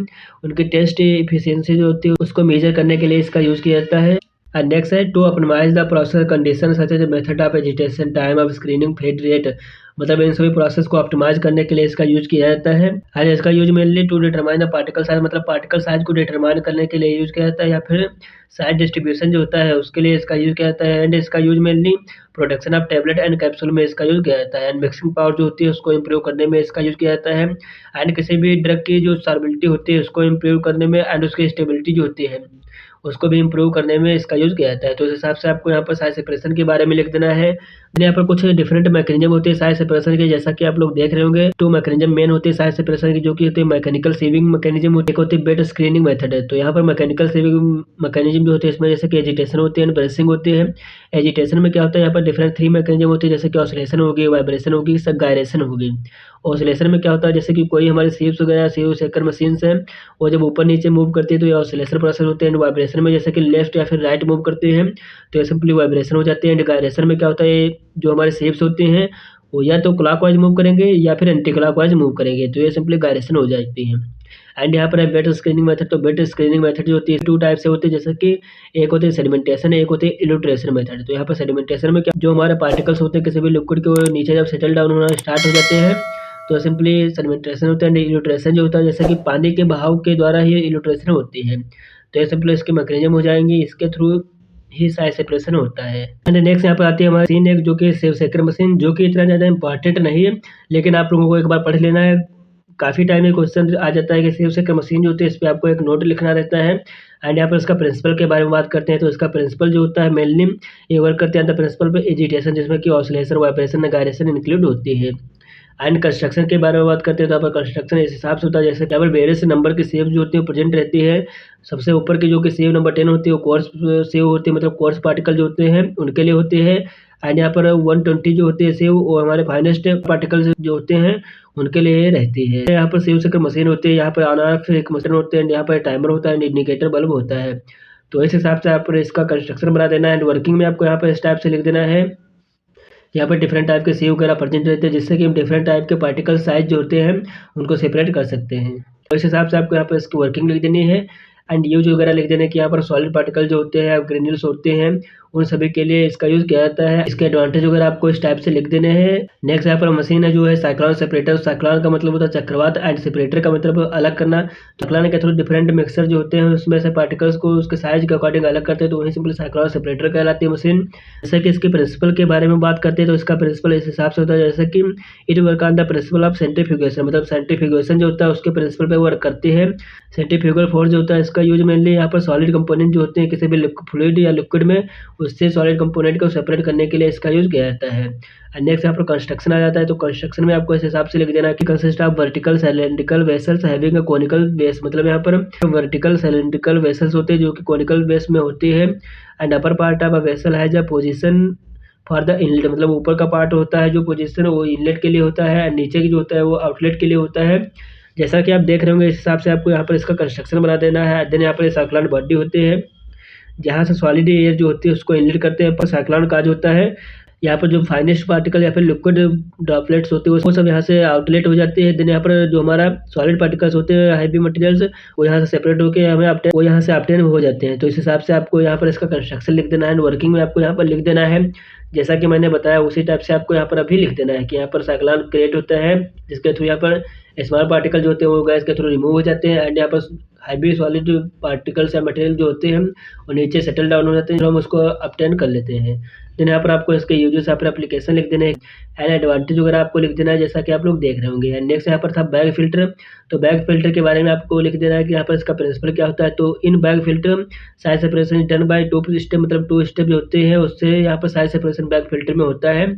उनकी टेस्ट इफिशियंसी जो होती है उसको मेजर करने के लिए इसका यूज़ किया जाता है। एंड नेक्स्ट है to optimize the process condition such as method of agitation time of screening feed rate. मतलब इन सभी प्रोसेस को ऑप्टिमाइज करने के लिए इसका यूज किया जाता है। एंड इसका use mainly to determine the particle size, मतलब पार्टिकल साइज को डिटरमाइन करने के लिए यूज किया जाता है, या फिर साइज डिस्ट्रीब्यूशन जो होता है उसके लिए इसका यूज किया जाता है। एंड इसका use mainly production of tablet and capsule में इसका यूज किया जाता है। एंड मिक्सिंग पावर जो होती है उसको इम्प्रूव करने में इसका यूज किया जाता है। एंड किसी भी ड्रग की जो सॉल्युबिलिटी होती है उसको इम्प्रूव करने में एंड उसकी स्टेबिलिटी जो होती है उसको भी इम्प्रूव करने में इसका यूज़ किया जाता है। तो उस हिसाब से आपको यहाँ पर साइज़ सेपरेशन के बारे में लिख देना है। देन यहाँ पर कुछ डिफरेंट मैकेनिज्म होते हैं साइज़ सेपरेशन के, जैसा कि आप लोग देख रहे होंगे। 2 मैकेनिज्म मेन होते हैं साइज़ सेपरेशन की, जो कि होती है मैकेनिकल सीविंग मैकेनिज्म, एक होती है बेड स्क्रीनिंग मेथड है। तो यहाँ पर मैकेनिकल सीविंग मैकेनिज्म जो होते हैं इसमें जैसे कि एजिटेशन होती है एंड ब्रेसिंग होती है। एजिटेशन में क्या होता है, यहाँ पर डिफरेंट 3 मैकेनिज्म होते हैं, जैसे कि ऑसिलेशन होगी, वाइब्रेशन होगी, गायरेशन होगी। ऑसिलेशन में क्या होता है, जैसे कि कोई हमारे सीव्स वगैरह सीव शेकर मशीन्स हैं, वो जब ऊपर नीचे मूव करती है तो ये ऑसिलेशन प्रोसेस होते हैं। एंड वाइब्रेशन में जैसे कि लेफ्ट या फिर राइट मूव करते हैं तो ये सिंपली वाइब्रेशन हो जाते हैं। एंड गायरेशन में क्या होता है, जो हमारे शेप्स होते हैं वो या तो क्लॉकवाइज मूव करेंगे या फिर एंटी क्लॉकवाइज मूव करेंगे, तो ये सिंपली गायरेशन हो जाती है। एंड यहाँ पर है वेट स्क्रीनिंग मेथड। तो वेट स्क्रीनिंग मेथड जो होती है 2 टाइप से होती है, जैसे कि एक होती है सेडिमेंटेशन, एक होती है इल्यूट्रेशन मेथड। तो यहाँ पर सेडिमेंटेशन में क्या, जो हमारे पार्टिकल्स होते हैं किसी भी लिक्विड के, वो नीचे जब सेटल डाउन होना स्टार्ट हो जाते हैं तो सिंपली सेडिमेंटेशन होता है। इल्यूट्रेशन जो होता है, जैसे कि पानी के बहाव के द्वारा ही इल्यूट्रेशन होती है, तो ये सिंपली इसके मैकेनिज्म हो जाएंगे, इसके थ्रू ही साइज सेपरेशन होता है। एंड नेक्स्ट यहाँ पर आती है हमारी मशीन एक, जो कि सेव सेकर मशीन, जो कि इतना ज़्यादा इंपॉर्टेंट नहीं है, लेकिन आप लोगों को एक बार पढ़ लेना है। काफ़ी टाइम में क्वेश्चन आ जाता है कि सेव सेकर मशीन जो होती है इस पर आपको एक नोट लिखना रहता है। एंड यहाँ पर इसका प्रिंसिपल के बारे में बात करते हैं, तो इसका प्रिंसिपल जो होता है मेनली ये वर्क करते हैं द प्रिंसिपल पे एजिटेशन, जिसमें कि ऑसिलेशन, वाइब्रेशन, गायरेशन इंक्लूड होती है। एंड कंस्ट्रक्शन के बारे में बात करते हैं, तो यहाँ पर कंस्ट्रक्शन इस हिसाब से होता है, जैसे केवल वेरियस नंबर की सेव जो होती है प्रेजेंट रहती है। सबसे ऊपर की जो कि सेव नंबर 10 होती है वो कोर्स सेव होती है, मतलब कोर्स पार्टिकल जो होते हैं उनके लिए होते हैं। एंड यहाँ पर 120 जो होती है सेव, वो हमारे फाइनेस्ट पार्टिकल्स जो होते हैं उनके लिए रहती है। यहाँ पर सेव सेकर मशीन होती है, यहाँ पर ऑन ऑफ एक मशीन होते हैं, यहाँ पर टाइमर होता है, इंडिकेटर बल्ब होता है। तो इस हिसाब से आप इसका कंस्ट्रक्शन बना देना है। एंड वर्किंग में आपको यहाँ पर इस टाइप से लिख देना है, यहाँ पर डिफरेंट टाइप के सेव वगैरह प्रेजेंट रहते हैं, जिससे कि हम डिफरेंट टाइप के पार्टिकल साइज जो होते हैं उनको सेपरेट कर सकते हैं। तो इस हिसाब से आपको यहाँ पर इसकी वर्किंग लिख देनी है। एंड यूज वगैरह लिख देने कि यहाँ पर सॉलिड पार्टिकल जो होते हैं, ग्रेन्यूल्स होते हैं, उन सभी के लिए इसका यूज किया जाता है। इसके एडवांटेज वगैरह आपको इस टाइप से लिख देने हैं। नेक्स्ट यहाँ पर मशीन है जो है साइक्लोन सेपरेटर। साइक्लोन का मतलब होता है चक्रवात, एंड सेपरेटर का मतलब अलग करना। साइक्लोन के थ्रू डिफरेंट मिक्सर जो होते हैं उसमें से पार्टिकल्स को उसके साइज के अकॉर्डिंग अलग करते हैं, तो वही सिंपली साइक्लोन सेपरेटर कहलाती है मशीन। जैसे कि इसके प्रिंसिपल के बारे में बात करते हैं, तो इसका प्रिंसिपल इस हिसाब से होता है, जैसे कि it work on the principle of centrifugation, मतलब सेंट्रीफ्यूगेशन जो होता है उसके प्रिंसिपल पे वर्क करती है। सेंट्रीफ्यूगल फोर्स जो होता है इसका यूज मेनली यहाँ पर सॉलिड कंपोनेंट जो होते हैं किसी भी फ्लूइड या लिक्विड में, उससे सॉलिड कंपोनेंट को सेपरेट करने के लिए इसका यूज किया जाता है। एंड नेक्स्ट यहाँ पर कंस्ट्रक्शन आ जाता है, तो कंस्ट्रक्शन में आपको इस हिसाब से लिख देना है कि consist of vertical cylindrical vessels having a conical base, मतलब यहाँ पर वर्टिकल सिलेंड्रिकल वेसल्स होते हैं जो कि कोनिकल बेस में होती है। And upper part of a vessel has a position for the inlet, मतलब ऊपर का पार्ट होता है जो पोजीशन वो इनलेट के लिए होता है, एंड नीचे की जो होता है वो आउटलेट के लिए होता है। जैसा कि आप देख रहे होंगे इस हिसाब से आपको यहाँ पर इसका कंस्ट्रक्शन बना देना है। देन यहाँ पर साइक्लोन बॉडी होती है, जहाँ से सॉलिड एयर जो होती है उसको इनलेट करते हैं। पर साइक्लोन का जो होता है, यहाँ पर जो फाइनेस्ट पार्टिकल या फिर लिक्विड ड्रॉपलेट्स होते हैं वो सब यहाँ से आउटलेट हो जाते हैं। देन यहाँ पर जो हमारा सॉलिड पार्टिकल्स होते हैं, हैवी मटेरियल्स, वो यहाँ से सेपरेट होकर हमें अपटेन, वो यहाँ से अपटेन हो जाते हैं। तो इस हिसाब से आपको यहाँ पर इसका कंस्ट्रक्शन लिख देना है। एंड वर्किंग में आपको यहाँ पर लिख देना है, जैसा कि मैंने बताया उसी टाइप से आपको यहाँ पर अभी लिख देना है कि यहाँ पर साइक्लोन क्रिएट होता है, जिसके थ्रू यहाँ पर स्मॉल पार्टिकल जो होते हैं वो गैस के थ्रू रिमूव हो जाते हैं। एंड यहाँ पर हैवी सॉलिड पार्टिकल्स या मटेरियल जो होते हैं वो नीचे सेटल डाउन हो जाते हैं, हम उसको अपटेन कर लेते हैं। देन यहाँ पर आपको इसके यूजेस, यहाँ पर एप्लीकेशन लिख देना है। एंड एडवांटेज वगैरह आपको लिख देना है, जैसा कि आप लोग देख रहे होंगे। एंड नेक्स्ट यहाँ पर था बैग फिल्टर। तो बैग फिल्टर के बारे में आपको लिख देना है कि यहाँ पर इसका प्रिंसिपल क्या होता है। तो इन bag filter size separation done by 2 step, मतलब 2 स्टेप जो होते हैं उससे यहाँ पर साइज सेपरेशन बैग फिल्टर में होता है।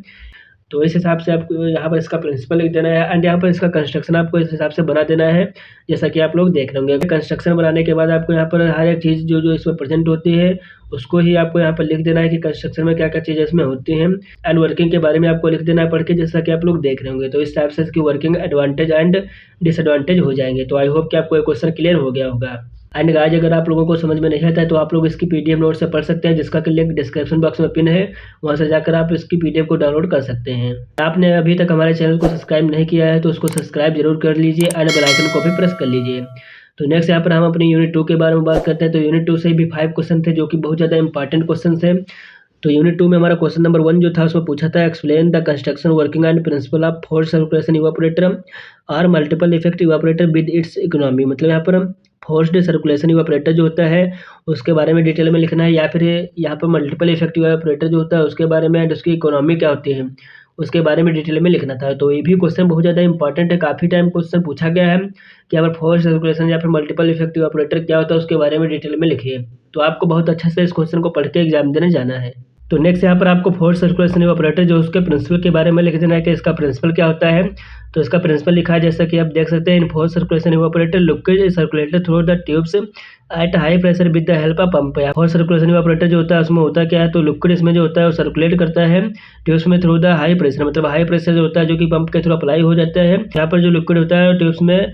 तो इस हिसाब से आपको यहाँ पर इसका प्रिंसिपल लिख देना है। एंड यहाँ पर इसका कंस्ट्रक्शन आपको इस हिसाब से बना देना है, जैसा कि आप लोग देख रहे होंगे। कंस्ट्रक्शन बनाने के बाद आपको यहाँ पर हर एक चीज़ जो जो इसमें प्रेजेंट होती है उसको ही आपको यहाँ पर लिख देना है कि कंस्ट्रक्शन में क्या क्या चीज़ें इसमें होती हैं। एंड वर्किंग के बारे में आपको लिख देना है पढ़ के, जैसा कि आप लोग देख रहे होंगे। तो इस टाइप से इसकी वर्किंग एडवांटेज एंड डिसएडवांटेज हो जाएंगे। तो आई होप कि आपको ये क्वेश्चन क्लियर हो गया होगा। एंड गाइस, अगर आप लोगों को समझ में नहीं आता है तो आप लोग इसकी पीडीएफ नोट से पढ़ सकते हैं, जिसका कि लिंक डिस्क्रिप्शन बॉक्स में पिन है, वहां से जाकर आप इसकी पीडीएफ को डाउनलोड कर सकते हैं। आपने अभी तक हमारे चैनल को सब्सक्राइब नहीं किया है तो उसको सब्सक्राइब जरूर कर लीजिए एंड बेल आइकन को भी प्रेस कर लीजिए। तो नेक्स्ट यहाँ पर हम अपनी यूनिट 2 के बारे में बात करते हैं। तो यूनिट 2 से भी 5 क्वेश्चन थे जो कि बहुत ज़्यादा इंपॉर्टेंट क्वेश्चन थे। तो यूनिट 2 में हमारा क्वेश्चन नंबर 1 जो था उसमें पूछा था explain the construction working and principle of force circulation evaporator और multiple effect evaporator with its economy, मतलब यहाँ पर फोर्स्ड सर्कुलेशन इवापोरेटर जो होता है उसके बारे में डिटेल में लिखना है, या फिर यहाँ पर मल्टीपल इफेक्ट इवापोरेटर जो होता है उसके बारे में एंड उसकी इकोनॉमी क्या होती है उसके बारे में डिटेल में लिखना था। तो ये भी क्वेश्चन बहुत ज़्यादा इंपॉर्टेंट है, काफ़ी टाइम क्वेश्चन पूछा गया है कि अगर फोर्स सर्कुलेशन या फिर मल्टीपल इफेक्ट इवापोरेटर क्या होता है उसके बारे में डिटेल में लिखिए। तो आपको बहुत अच्छे से इस क्वेश्चन को पढ़ के एग्जाम देने जाना है। तो नेक्स्ट यहाँ पर आपको फोर्स सर्कुलेशन ऑपरेटर जो उसके प्रिंसिपल के बारे में लिख देना है कि इसका प्रिंसिपल क्या होता है। तो इसका प्रिंसिपल लिखा है जैसा कि आप देख सकते हैं, in force circulation operator liquid is circulated through the tubes at high pressure with the help of pump. Force circulation operator जो होता है उसमें होता क्या है, तो लिक्विड इसमें जो होता है वो सर्कुलेट करता है ट्यूब्स में थ्रू द हाई प्रेशर, मतलब हाई प्रेशर जो होता है जो कि पंप के थ्रू अप्लाई हो जाता है। यहाँ पर जो लिक्विड होता है ट्यूब्स में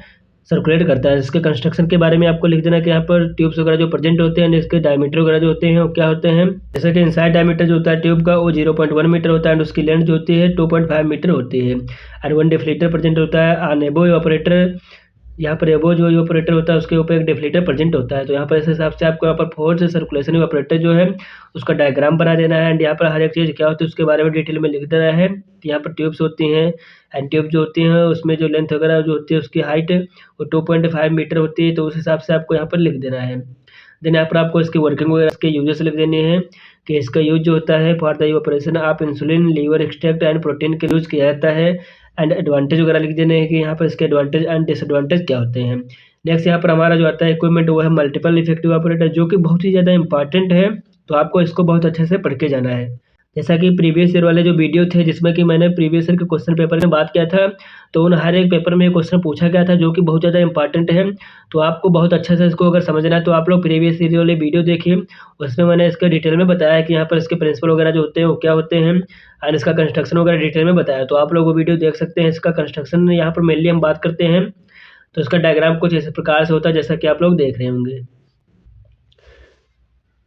सर्कुलेट करता है। इसके कंस्ट्रक्शन के बारे में आपको लिख देना कि यहाँ पर ट्यूब्स वगैरह जो प्रेजेंट होते हैं, इसके डायमीटर वगैरह जो होते हैं वो क्या होते हैं। जैसे कि इनसाइड डायमीटर जो होता है ट्यूब का वो 0.1 मीटर होता है एंड उसकी लेंथ जो होती है 2.5 मीटर होती है। एंड 1 डिफ्लेक्टर प्रेजेंट होता है ऑन एबो ऑपरेटर। यहाँ पर एबो जो ऑपरेटर होता है उसके ऊपर एक डिफ्लेक्टर प्रेजेंट होता है। तो यहाँ पर इस हिसाब से आपको यहाँ पर फोर्स सर्कुलेशन ऑपरेटर जो है उसका डायग्राम बना देना है एंड यहाँ पर हर एक चीज़ क्या होती है उसके बारे में डिटेल में लिख देना है। यहाँ पर ट्यूब्स होती हैं एंड ट्यूब जो होती हैं उसमें जो लेंथ वगैरह जो होती है उसकी हाइट वो 2.5 मीटर होती है। तो उस हिसाब से आपको यहाँ पर लिख देना है। देन यहाँ पर आपको इसकी वर्किंग वगैरह इसके यूजेस लिख देने हैं कि इसका यूज जो होता है for the operation of insulin liver extract and protein के यूज किया जाता है। एंड एडवांटेज वगैरह लिख देने हैं कि यहाँ पर इसके एडवांटेज एंड डिसएडवांटेज क्या होते हैं। नेक्स्ट यहाँ पर हमारा जो आता है इक्विपमेंट वो है मल्टीपल इफेक्टिव ऑपरेटर जो कि बहुत ही ज़्यादा इंपॉर्टेंट है। तो आपको इसको बहुत अच्छे से पढ़ के जाना है। जैसा कि प्रीवियस ईयर वाले जो वीडियो थे जिसमें कि मैंने प्रीवियस ईयर के क्वेश्चन पेपर में बात किया था, तो उन हर एक पेपर में ये क्वेश्चन पूछा गया था जो कि बहुत ज़्यादा इंपॉर्टेंट है। तो आपको बहुत अच्छे से इसको अगर समझना है तो आप लोग प्रीवियस ईयर वाले वीडियो देखिए, उसमें मैंने इसके डिटेल में बताया कि यहाँ पर इसके प्रिंसिपल वगैरह जो होते हैं वो क्या होते हैं एंड इसका कंस्ट्रक्शन वगैरह डिटेल में बताया। तो आप लोग वो वीडियो देख सकते हैं। इसका कंस्ट्रक्शन यहाँ पर मेनली हम बात करते हैं, तो इसका डायग्राम कुछ इस प्रकार से होता है जैसा कि आप लोग देख रहे होंगे।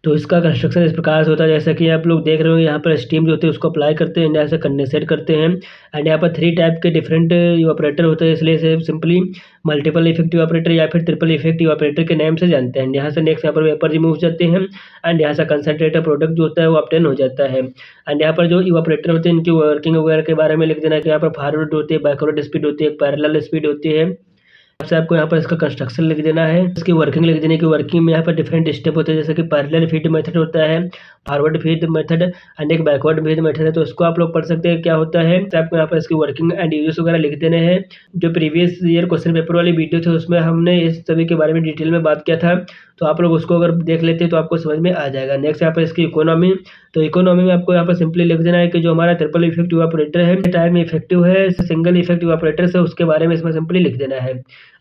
तो इसका कंस्ट्रक्शन इस प्रकार से होता है जैसा कि आप लोग देख रहे होंगे। यहाँ पर स्टीम जो होती है उसको अप्लाई करते हैं, यहाँ से कंडेंसेट करते हैं एंड यहाँ पर 3 टाइप के डिफरेंट ऑपरेटर होते हैं, इसलिए इसे सिंपली मल्टीपल इफेक्टिव ऑपरेटर या फिर ट्रिपल इफेक्टिव ऑपरेटर के नाम से जानते हैं। यहाँ से नेक्स्ट यहाँ पर वेपर रिमूव जाते हैं एंड यहाँ से कंसनट्रेटेड प्रोडक्ट जो होता है वो ऑब्टेन हो जाता है। एंड यहाँ पर जो ऑपरेटर होते हैं इनकी वर्किंग वगैरह के बारे में लिख देना है कि यहाँ पर फॉरवर्ड होती है, बैकवर्ड स्पीड होती है, पैरेलल स्पीड होती है। से आपको यहाँ पर इसका कंस्ट्रक्शन लिख देना है, इसकी वर्किंग लिख देने की। वर्किंग में यहाँ पर डिफरेंट स्टेप होते हैं जैसे कि पैरेलल फीड मेथड होता है, फॉरवर्ड फीड मेथड एंड एक बैकवर्ड फीड मेथड है। तो इसको आप लोग पढ़ सकते हैं क्या होता है। तो आपको यहाँ पर इसकी वर्किंग एंड यूजेस वगैरह लिख देने हैं। जो प्रीवियस ईयर क्वेश्चन पेपर वाली वीडियो थे उसमें हमने इस सभी के बारे में डिटेल में बात किया था, तो आप लोग उसको अगर देख लेते हैं तो आपको समझ में आ जाएगा। नेक्स्ट यहाँ पर इसकी इकोनॉमी, तो इकोनॉमी में आपको यहाँ पर सिंपली लिख देना है कि जो हमारा ट्रिपल इफेक्टिव ऑपरेटर है टाइम इफेक्टिव है सिंगल इफेक्टिव ऑपरेटर से, उसके बारे में इसमें सिंपली लिख देना है।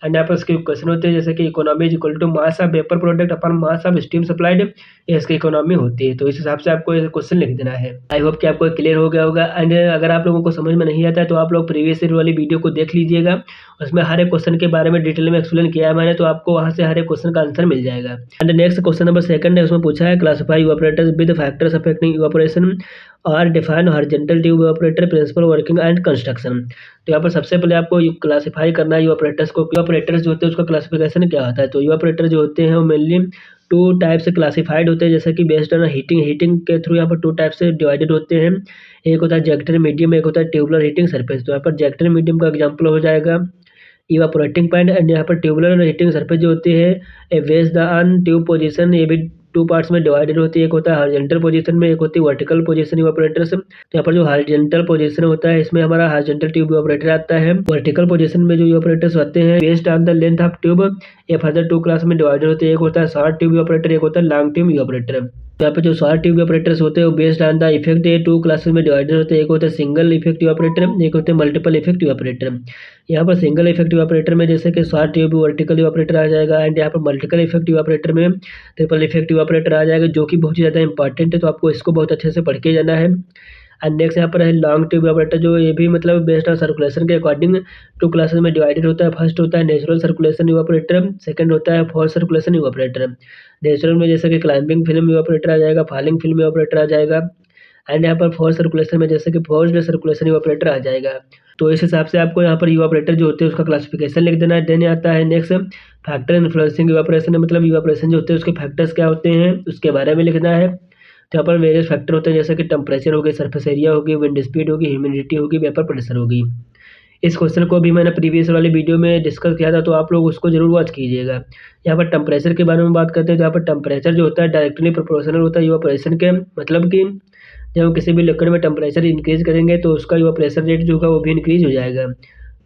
एंड यहाँ पर इसके क्वेश्चन होते हैं जैसे कि economy is equal to mass of vapour product upon mass of steam supplied, ये इसकी इकोनॉमी होती है। तो इस हिसाब से आपको क्वेश्चन लिख देना है। आई होप कि आपको क्लियर हो गया होगा। एंड अगर आप लोगों को समझ में नहीं आता है तो आप लोग प्रीवियस ईयर वाली वीडियो को देख लीजिएगा, उसमें हर एक क्वेश्चन के बारे में डिटेल में एक्सप्लेन किया है मैंने, तो आपको वहाँ से हर एक क्वेश्चन का आंसर मिल जाएगा। एंड नेक्स्ट क्वेश्चन नंबर 2 है, उसमें पूछा है classify evaporators with factors affecting evaporation और define horizontal tube evaporator principle working and construction. तो यहाँ पर सबसे पहले आपको क्लासिफाई करना है इवेपोरेटर्स को। इवेपोरेटर्स जो होते हैं उसका क्लासिफिकेशन क्या होता है। तो इवेपोरेटर जो होते हैं वो मेनली 2 टाइप से क्लासिफाइड होते हैं जैसे कि बेस्ड ऑन हीटिंग के थ्रू यहाँ पर 2 टाइप से डिवाइडेड होते हैं। एक होता है जेक्टर मीडियम, एक होता है ट्यूबुलर हीटिंग सरफेस। तो यहाँ पर जेक्टर मीडियम का एग्जाम्पल हो जाएगा इवेपोरेटिंग पॉइंट। एंड यहाँ पर ट्यूबुलर हीटिंग सरफेस जो होती है ए बेस्ड ऑन ट्यूब पोजीशन, ये भी 2 पार्ट्स में डिवाइडेड होती है। एक होता है हॉरिजॉन्टल पोजीशन में, एक होती है वर्टिकल पोजीशन इवेपोरेटर्स। तो यहाँ पर जो हॉरिजॉन्टल पोजीशन होता है इसमें हमारा हॉरिजॉन्टल ट्यूब इवेपोरेटर आता है। वर्टिकल पोजीशन में जो इवेपोरेटर्स होते हैं based on the length of tube, ये फर्दर 2 क्लास में डिवाइडेड होते हैं। एक होता है शॉर्ट ट्यूब इवेपोरेटर, एक होता है लॉन्ग ट्यूब इवेपोरेटर। तो यहाँ पे जो शॉर्ट ट्यूब ऑपरेटर्स होते हैं वो बेस्ड ऑन द इफेक्ट, ये 2 क्लासेस में डिवाइडेड होते हैं। एक होता है सिंगल इफेक्टिव ऑपरेटर, एक होते हैं मल्टीपल इफेक्टिव ऑपरेटर। यहाँ पर सिंगल इफेक्टिव ऑपरेटर में जैसे कि शॉर्ट ट्यूब वर्टिकल ऑपरेटर आ जाएगा एंड यहाँ पर मल्टीपल इफेक्टिव ऑपरेटर में ट्रिपल इफेक्टिव ऑपरेटर आ जाएगा, जो कि बहुत ही ज़्यादा इंपॉर्टेंट है। तो आपको इसको बहुत अच्छे से पढ़ के जाना है। एंड नेक्स्ट यहाँ पर है लॉन्ग ट्यूब ऑपरेटर, जो ये भी मतलब बेस्ड ऑन सर्कुलेशन के अकॉर्डिंग 2 क्लासेस में डिवाइडेड होता है। फर्स्ट होता है नेचुरल सर्कुलेशन इवेपोरेटर, सेकंड होता है फोर्स सर्कुलेशन इवेपोरेटर। नेचुरल में जैसे कि क्लाइंबिंग फिल्म इवेपोरेटर आ जाएगा, फॉलिंग फिल्म इवेपोरेटर आ जाएगा एंड यहाँ पर फोर्स सर्कुलेशन में जैसे कि फोर्स्ड सर्कुलेशन इवेपोरेटर आ जाएगा। तो इस हिसाब से आपको यहाँ पर इवेपोरेटर जो होते हैं उसका क्लासिफिकेशन लिख देना है। देन आता है नेक्स्ट फैक्टर इन्फ्लुएंसिंग इवेपोरेशन, मतलब इवेपोरेशन जो होते हैं उसके फैक्टर्स क्या होते हैं उसके बारे में लिखना है। तो यहाँ पर वेरियस फैक्टर होते हैं जैसे कि टेम्परेचर होगी, सरफेस एरिया होगी, विंड स्पीड होगी, ह्यूमिडिटी होगी, वेपर प्रेशर होगी। इस क्वेश्चन को भी मैंने प्रीवियस वाली वीडियो में डिस्कस किया था, तो आप लोग उसको जरूर वॉच कीजिएगा। यहाँ पर टेम्परेचर के बारे में बात करते हैं। तो यहाँ पर टेम्परेचर जो होता है डायरेक्टली प्रोपोर्शनल होता है इवेपोरेशन के, मतलब कि जब हम किसी भी लिक्विड में टेम्परेचर इंक्रीज करेंगे तो उसका इवेपोरेशन रेट जो होगा वो भी इंक्रीज हो जाएगा।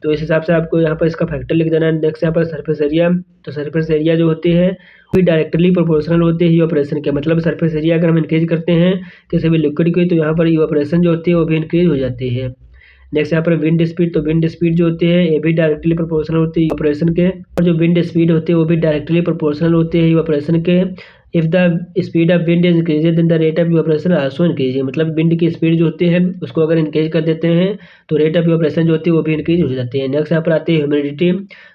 तो इस हिसाब से आपको यहाँ पर इसका फैक्टर लिख देना है। नेक्स्ट यहाँ पर सरफेस एरिया, तो सरफेस एरिया जो होती है वो डायरेक्टली प्रोपोर्शनल होती है इवापोरेशन के, मतलब सरफेस एरिया अगर हम इंक्रीज करते हैं किसी भी लिक्विड की तो यहाँ पर इवापोरेशन जो होती है वो भी इंक्रीज हो जाती है। नेक्स्ट यहाँ पर विंड स्पीड, तो विंड स्पीड जो होती है ये भी डायरेक्टली प्रोपोर्शनल होती है इवापोरेशन के, और जो विंड स्पीड होती है वो भी डायरेक्टली प्रोपोर्शनल होती है इवापोरेशन के। If the speed of wind is increases then the rate of evaporation also increase, मतलब विंड की स्पीड जो होती है उसको अगर इंक्रीज कर देते हैं तो रेट ऑफ इवापोरेशन जो होती है वो भी इंक्रीज हो जाती है। नेक्स्ट यहाँ पर आती है ह्यूमिडिटी,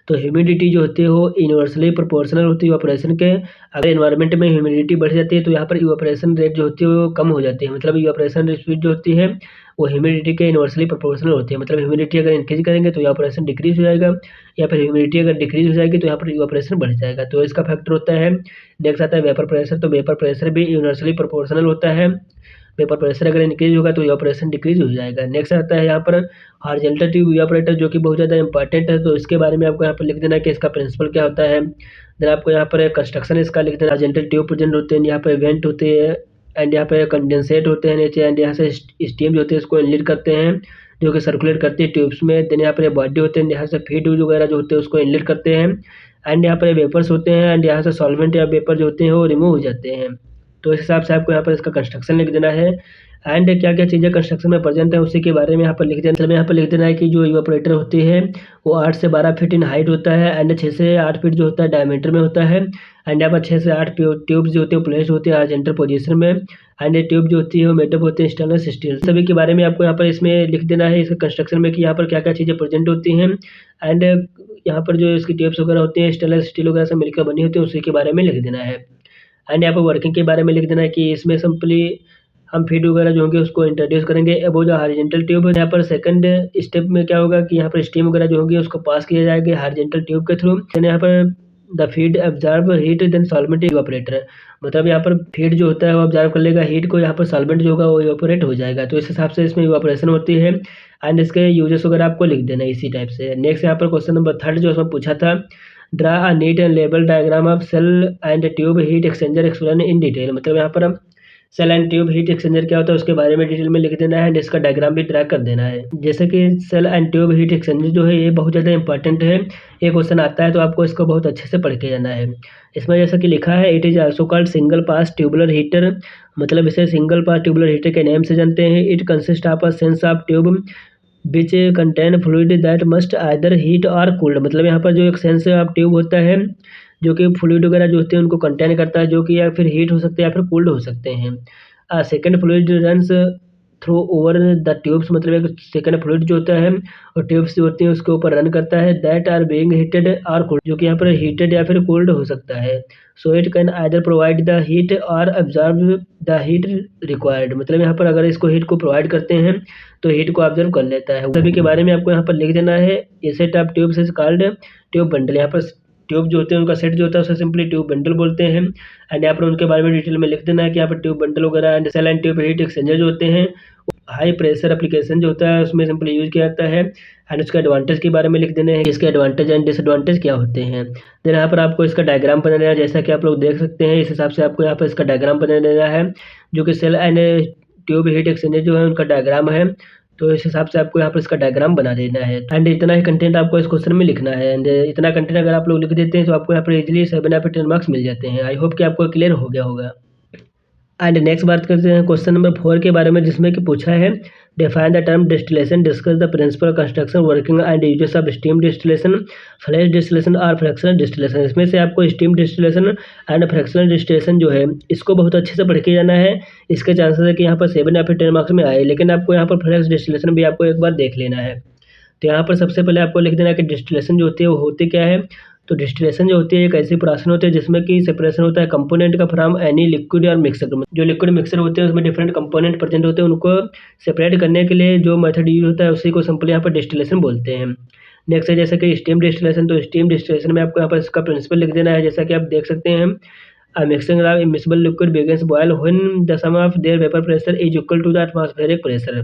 तो ह्यूमिडिटी जो होती है वो इनवर्सली प्रोपोर्शनल होती है इवापोरेशन के। अगर एनवायरनमेंट में ह्यूमिडिटी बढ़ जाती है तो यहाँ पर इवापोरेशन रेट जो होती है वो कम हो जाती है, मतलब इवापोरेशन स्पीड जो होती है वो ह्यूमिडिटी के इनवर्सली प्रोपोर्शनल होती है, मतलब ह्यूमिडिटी अगर इंक्रीज करेंगे तो इवापोरेशन डिक्रीज हो जाएगा, या फिर ह्यूमिडिटी अगर डिक्रीज हो जाएगी तो यहाँ पर इवापोरेशन बढ़ जाएगा, तो इसका फैक्टर होता है। नेक्स्ट आता है वेपर प्रेशर, तो वेपर प्रेशर भी यूनिवर्सली प्रोपोर्शनल होता है, वेपर प्रेशर अगर इंक्रीज होगा तो इवापोरेशन डिक्रीज हो जाएगा। नेक्स्ट आता है यहाँ पर हॉरिजॉन्टल ट्यूब इवापोरेटर, जो कि बहुत ज़्यादा इंपॉर्टेंट है, तो इसके बारे में आपको यहाँ पर लिख देना है कि इसका प्रिंसिपल क्या होता है। देन आपको यहाँ पर कंस्ट्रक्शन इसका लिख देना, हॉरिजॉन्टल ट्यूब प्रेजेंट होते हैं, यहाँ पर वेंट होते हैं एंड यहाँ पे कंडेंसेट होते हैं नीचे, एंड यहाँ से स्टीम जो होती है इसको इनलेट करते हैं जो कि सर्कुलेट करती है ट्यूब्स में। देन यहाँ पर बॉडी होते हैं, यहाँ से फीड वगैरह जो होते हैं उसको इनलेट करते हैं, एंड यहाँ पर वेपर्स होते हैं एंड यहाँ से सॉल्वेंट या वेपर जो होते हैं वो रिमूव हो जाते हैं। तो इस हिसाब से आपको यहाँ पर इसका कंस्ट्रक्शन लिख देना है, एंड क्या क्या चीज़ें कंस्ट्रक्शन में प्रेजेंट है उसी के बारे में यहाँ पर लिख देना। मतलब यहाँ पर लिख देना है कि जो इवापोरेटर होती है वो 8 से 12 फीट इन हाइट होता है, एंड 6 से 8 फीट जो होता है डायमीटर में होता है, एंड यहाँ पर 6 से 8 ट्यूब्स जो होते हैं प्लेस होते हैं हॉरिजॉन्टल पोजीशन में, एंड ये ट्यूब जो होती है वो मेटअप होते हैं स्टेनलेस स्टील। सभी के बारे में आपको यहाँ पर इसमें लिख देना है इसके कंस्ट्रक्शन में कि यहाँ पर क्या क्या चीज़ें प्रेजेंट होती हैं, एंड यहाँ पर जो इसकी ट्यूब्स वगैरह होती हैं स्टेनलेस स्टील वगैरह से मिलकर बनी होती है उसी के बारे में लिख देना है। एंड यहाँ पर वर्किंग के बारे में लिख देना है कि इसमें सिंपली हम फीड वगैरह जो होंगे उसको इंट्रोड्यूस करेंगे। अब वो जो हॉरिजॉन्टल ट्यूब है यहाँ पर सेकंड स्टेप में क्या होगा कि यहाँ पर स्टीम वगैरह जो होगी उसको पास किया जाएगा हॉरिजॉन्टल ट्यूब के थ्रू। देन यहाँ पर the feed absorb heat then solvent evaporator, मतलब यहाँ पर फीड जो होता है वो ऑब्जर्व कर लेगा हीट को, यहाँ पर सॉल्वेंट जो होगा वो इवापोरेट हो जाएगा, तो इस हिसाब से इसमें इवापोरेशन होती है। एंड इसके यूजेस वगैरह आपको लिख देना है इसी टाइप से। नेक्स्ट यहाँ पर क्वेश्चन नंबर 3 जो उसमें पूछा था, draw a neat and label diagram of shell and tube heat exchanger explain in detail, मतलब यहाँ पर shell and tube heat exchanger क्या होता है उसके बारे में डिटेल में लिख देना है, एंड इसका डायग्राम भी ड्रा कर देना है। जैसे कि shell and tube heat exchanger जो है ये बहुत ज़्यादा इंपॉर्टेंट है, ये क्वेश्चन आता है तो आपको इसको बहुत अच्छे से पढ़ के जाना है। इसमें जैसा कि लिखा है it is also called single pass tubular heater, मतलब इसे सिंगल पास ट्यूबुलर हीटर के नेम से जानते हैं। It consist of a sense of tube which contain fluid that must either heat और कूल्ड, मतलब यहाँ पर जो एक सेंस ऑफ ट्यूब होता है जो कि फ्लूइड वगैरह जो होते हैं उनको कंटेन करता है, जो कि या फिर हीट हो सकते हैं या फिर कूल्ड हो सकते हैं। Second fluid runs through over the tubes, मतलब एक सेकेंड फ्लूइड जो होता है और ट्यूब्स जो होती हैं उसके ऊपर रन करता है, दैट आर बीइंग हीटेड और कूल्ड, जो कि यहाँ पर हीटेड या फिर कूल्ड हो सकता है। So it can either provide the heat और ऑब्जर्व द हीट रिक्वायर्ड, मतलब यहाँ पर अगर इसको हीट को प्रोवाइड करते हैं तो हीट को ऑब्जर्व कर लेता है। सभी के बारे में आपको यहाँ पर लिख देना है। ये set of tubes is called tube bundle, यहाँ पर ट्यूब जो होते हैं उनका सेट जो होता है उसे सिंपली ट्यूब बंडल बोलते हैं। एंड यहाँ पर उनके बारे में डिटेल में लिख देना है कि यहाँ पर ट्यूब बंडल वगैरह and shell and tube heat exchanger जो होते हैं हाई प्रेशर एप्लीकेशन जो होता है उसमें सिंपली यूज किया जाता है, एंड उसके एडवांटेज के बारे में लिख देने हैं, इसके एडवांटेज एंड डिसएडवांटेज क्या होते हैं। देन यहाँ पर आपको इसका डायग्राम बना देना है, जैसा कि आप लोग देख सकते हैं इस हिसाब से आपको यहाँ पर इसका डायग्राम बना देना है, जो कि shell and tube heat exchanger जो है उनका डायग्राम है, तो इस हिसाब से आपको यहाँ पर इसका डायग्राम बना देना है। एंड इतना ही कंटेंट आपको इस क्वेश्चन में लिखना है, एंड इतना कंटेंट अगर आप लोग लिख देते हैं तो आपको यहाँ पर इजीली 7 या फिर 10 मार्क्स मिल जाते हैं। आई होप कि आपको क्लियर हो गया होगा। एंड नेक्स्ट बात करते हैं क्वेश्चन नंबर 4 के बारे में, जिसमें कि पूछा है define the term distillation, discuss the principle construction working and uses of steam distillation, flash distillation और फ्रैक्शनल डिस्टिलेशन। इसमें से आपको steam distillation and fractional distillation जो है इसको बहुत अच्छे से पढ़ के जाना है। इसके चांसेस है कि यहाँ पर 7 या फिर 10 मार्क्स में आए, लेकिन आपको यहाँ पर फ्लैश डिस्टिलेशन भी आपको एक बार देख लेना है। तो यहाँ पर सबसे पहले आपको लिख देना है कि डिस्टिलेशन जो होती है वो होती क्या है। तो डिस्टिलेशन जो होती है एक ऐसी प्रोसेस होती है जिसमें कि सेपरेशन होता है कंपोनेंट का फ्रॉम एनी लिक्विड और मिक्सर। जो लिक्विड मिक्सर होते हैं उसमें डिफरेंट कंपोनेंट प्रेजेंट होते हैं, उनको सेपरेट करने के लिए जो मेथड यूज होता है उसी को सिंपली यहाँ पर डिस्टिलेशन बोलते हैं। नेक्स्ट है जैसे कि स्टीम डिस्टिलेशन, तो स्टीम डिस्टिलेशन में आपको यहाँ पर इसका प्रिंसिपल लिख देना है, जैसा कि आप देख सकते हैं mixing of immiscible liquid begins boil when the sum of their vapour pressure is equal to the atmospheric pressure.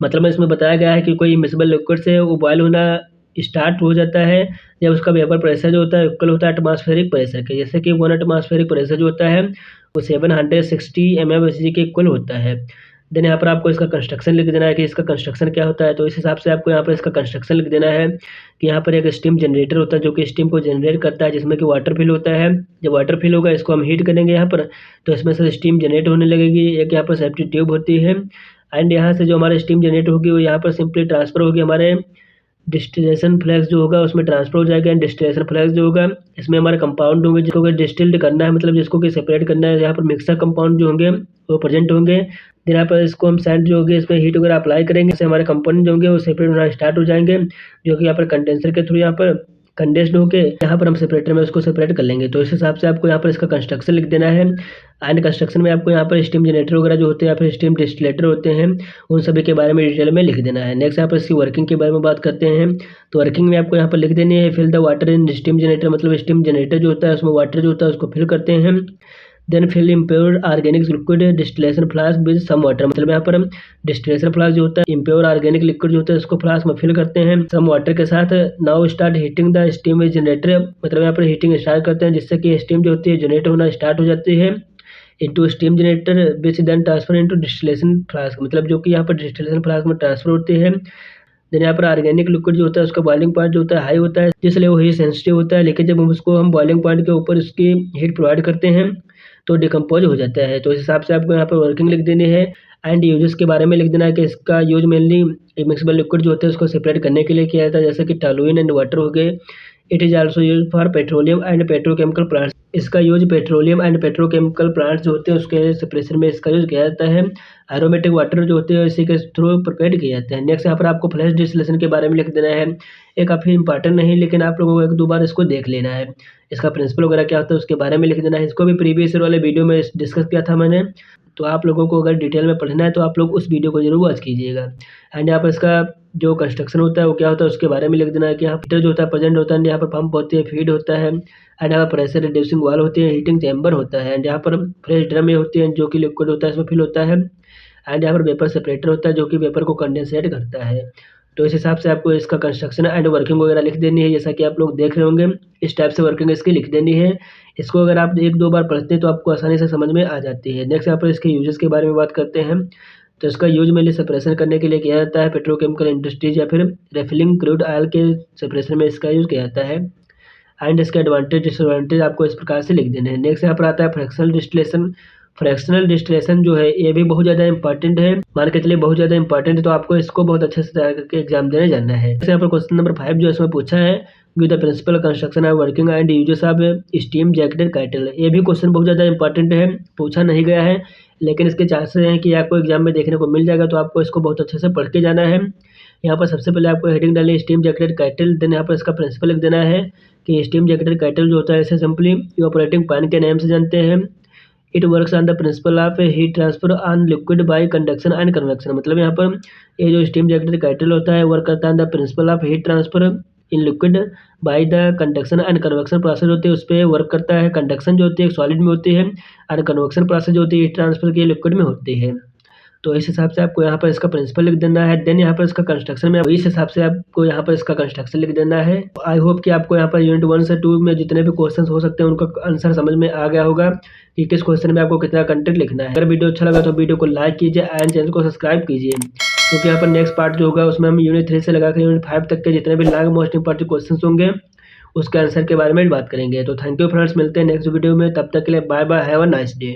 मतलब इसमें बताया गया है कि कोई इमिसिबल लिक्विड से वो बॉयल होना स्टार्ट हो जाता है जब उसका वेपर प्रेशर जो होता है इक्वल होता है एटमॉस्फेरिक प्रेशर के, जैसे कि 1 एटमॉस्फेरिक प्रेशर जो होता है वो 760 mmHg के इक्वल होता है। देन यहाँ पर आपको इसका कंस्ट्रक्शन लिख देना है कि इसका कंस्ट्रक्शन क्या होता है। तो इस हिसाब से आपको यहाँ पर इसका कंस्ट्रक्शन लिख देना है कि यहाँ पर एक स्टीम जनरेटर होता है जो कि स्टीम को जनरेट करता है, जिसमें कि वाटर फिल होता है। जब वाटर फिल होगा इसको हम हीट करेंगे यहाँ पर, तो इसमें से स्टीम जनरेट होने लगेगी। एक यहाँ पर सेफ्टी ट्यूब होती है एंड यहाँ से जो हमारी स्टीम जनरेट होगी वो यहाँ पर सिंपली ट्रांसफ़र होगी हमारे डिस्टिलेशन फ्लैक्स जो होगा उसमें ट्रांसफर हो जाएगा। एंड डिस्टिलेशन फ्लैक्स जो होगा इसमें हमारे कंपाउंड होंगे जिसको कि डिस्टिल्ड करना है, मतलब जिसको कि सेपरेट करना है। यहाँ पर मिक्सर कंपाउंड जो होंगे वो प्रेजेंट होंगे। देन यहाँ पर इसको हम सैंड जो होगी इसमें हीट वगैरह अप्लाई करेंगे, इससे हमारे कंपोनेंट जो होंगे वो सेपरेट होना स्टार्ट हो जाएंगे, जो कि यहाँ पर कंडेंसर के थ्रू यहाँ पर कंडेंस्ड होके यहाँ पर हम सेपरेटर में उसको सेपरेट कर लेंगे। तो इस हिसाब से आपको यहाँ पर इसका कंस्ट्रक्शन लिख देना है। एंड कंस्ट्रक्शन में आपको यहाँ पर स्टीम जनरेटर वगैरह जो होते हैं या फिर स्टीम डिस्टिलेटर होते हैं उन सभी के बारे में डिटेल में लिख देना है। नेक्स्ट यहाँ पर इसकी वर्किंग के बारे में बात करते हैं। तो वर्किंग में आपको यहाँ पर लिख देनी है fill the water in steam generator, मतलब स्टीम जनरेटर जो होता है उसमें वाटर जो होता है उसको फिल करते हैं। Then fill impure organic liquid distillation flask with some water, मतलब यहाँ पर हम डिस्टिलेशन फ्लास्क जो होता है इम्प्योर ऑर्गेनिक लिक्विड जो होता है उसको फ्लास्क में फिल करते हैं सम वाटर के साथ। Now start heating the steam with generator, मतलब यहाँ पर हीटिंग स्टार्ट करते हैं जिससे कि स्टीम जो होती है जनरेट होना स्टार्ट हो जाती है into steam generator which then transfer into distillation flask, मतलब जो कि यहाँ पर डिस्टिलेशन फ्लास्क में ट्रांसफर होती है। देन यहाँ पर ऑर्गेनिक लिक्विड जो होता है उसका बॉइलिंग पॉइंट जो होता है हाई होता है, इसलिए वो हीट सेंसिटिव होता है। लेकिन जब हम बॉइलिंग पॉइंट के ऊपर उसकी हीट प्रोवाइड करते हैं तो डिकम्पोज हो जाता है। तो इस हिसाब से आपको यहाँ पर वर्किंग लिख देनी है। एंड यूजेस के बारे में लिख देना है कि इसका यूज मेनली मिक्सिबल लिक्विड जो होते हैं उसको सेपरेट करने के लिए किया जाता है, जैसे कि टॉलुइन एंड वाटर हो गए। It is also use for petroleum and petrochemical plants, इसका use petroleum and petrochemical plants जो होते हैं उसके सेपरेशन में इसका यूज किया जाता है। एरोमेटिक वाटर जो होते हैं इसी के थ्रू प्रिपेयर किए जाते हैं। नेक्स्ट यहाँ पर आपको फ्लैश डिस्टिलेशन के बारे में लिख देना है। ये काफ़ी इंपॉर्टेंट नहीं लेकिन आप लोगों को एक दो बार इसको देख लेना है। इसका प्रिंसिपल वगैरह क्या होता है उसके बारे में लिख देना है। इसको भी प्रीवियस ईयर वाले वीडियो में डिस्कस किया था मैंने, तो आप लोगों को अगर डिटेल में पढ़ना है तो आप लोग उस वीडियो को जरूर वॉच कीजिएगा। एंड यहाँ पर इसका जो कंस्ट्रक्शन होता है वो क्या होता है उसके बारे में लिख देना है कि यहाँ हीटर जो होता है प्रेजेंट होता है, यहाँ पर पंप होती है, फीड होता है एंड यहाँ पर प्रेशर रिड्यूसिंग वाल होती है, हीटिंग चैम्बर होता है एंड यहाँ पर फ्रेश ड्रम ये होती है जो कि लिक्विड होता है इसमें फिल होता है। एंड यहाँ पर वेपर सेपरेटर होता है जो कि वेपर को कंडेंसेट करता है। तो इस हिसाब से आपको इसका कंस्ट्रक्शन एंड वर्किंग वगैरह लिख देनी है, जैसा कि आप लोग देख रहे होंगे इस टाइप से वर्किंग इसकी लिख देनी है। इसको अगर आप एक दो बार पढ़ते हैं तो आपको आसानी से समझ में आ जाती है। नेक्स्ट यहाँ पर इसके यूजेस के बारे में बात करते हैं। तो इसका यूज मेनली सेपरेशन करने के लिए किया जाता है, पेट्रोकेमिकल इंडस्ट्रीज या फिर रिफिलिंग क्रूड ऑयल के सेपरेशन में इसका यूज किया जाता है। एंड इसके एडवांटेज डिसएडवांटेज आपको इस प्रकार से लिख देने हैं। नेक्स्ट यहाँ पर आता है फ्रैक्शनल डिस्टिलेशन। फ्रैक्शनल डिस्टिलेशन जो है ये भी बहुत ज़्यादा इंपॉर्टेंट है, मान के चलिए बहुत ज़्यादा इंपॉर्टेंट है, तो आपको इसको बहुत अच्छे से तैयार करके एग्जाम देने जाना है। जैसे यहाँ पर क्वेश्चन नंबर 5 जो इसमें पूछा है with the principle construction of working and uses of steam jacketed kettle, ये भी क्वेश्चन बहुत ज़्यादा इंपॉर्टेंट है, पूछा नहीं गया है लेकिन इसके चांसेस हैं कि आपको एग्जाम में देखने को मिल जाएगा, तो आपको इसको बहुत अच्छे से पढ़ के जाना है। यहाँ पर सबसे पहले आपको हेडिंग डालनी है स्टीम जैकेटेड कैटल, देन यहाँ पर इसका प्रिंसिपल लिख देना है कि स्टीम जैकेटेड कैटल जो होता है इसे सिंपली ऑपरेटिंग पॉइंट के नेम से जानते हैं। It works on the principle of heat transfer on liquid bye conduction and convection, मतलब यहाँ पर ये जो स्टीम जैकेटेड कैटल होता है वर्क करता है the principle of heat transfer in liquid by the conduction and convection process होती है उस पर वर्क करता है। कंडक्शन जो होती है सॉलिड में होती है और कन्वेक्शन प्रोसेस जो होती है हीट ट्रांसफर की लिक्विड में होती है। तो इस हिसाब से आपको यहाँ पर इसका प्रिंसिपल लिख देना है। देन यहाँ पर इसका कंस्ट्रक्शन में इस हिसाब से आपको यहाँ पर इसका कंस्ट्रक्शन लिख देना है। आई होप कि आपको यहाँ पर यूनिट 1 से 2 में जितने भी क्वेश्चंस हो सकते हैं उनका आंसर समझ में आ गया होगा कि किस क्वेश्चन में आपको कितना कंटेंट लिखना है। अगर वीडियो अच्छा लगा तो वीडियो को लाइक कीजिए एंड चैनल को सब्सक्राइब कीजिए, क्योंकि यहाँ पर नेक्स्ट पार्ट जो होगा उसमें हम यूनिट 3 से लगा यूनिट 5 तक के जितने भी लॉन्ग मोस्ट इंपॉर्टेंट क्वेश्चन होंगे उसके आंसर के बारे में बात करेंगे। तो थैंक यू फ्रेंड्स, मिलते हैं नेक्स्ट वीडियो में, तब तक के लिए bye bye, have a nice day.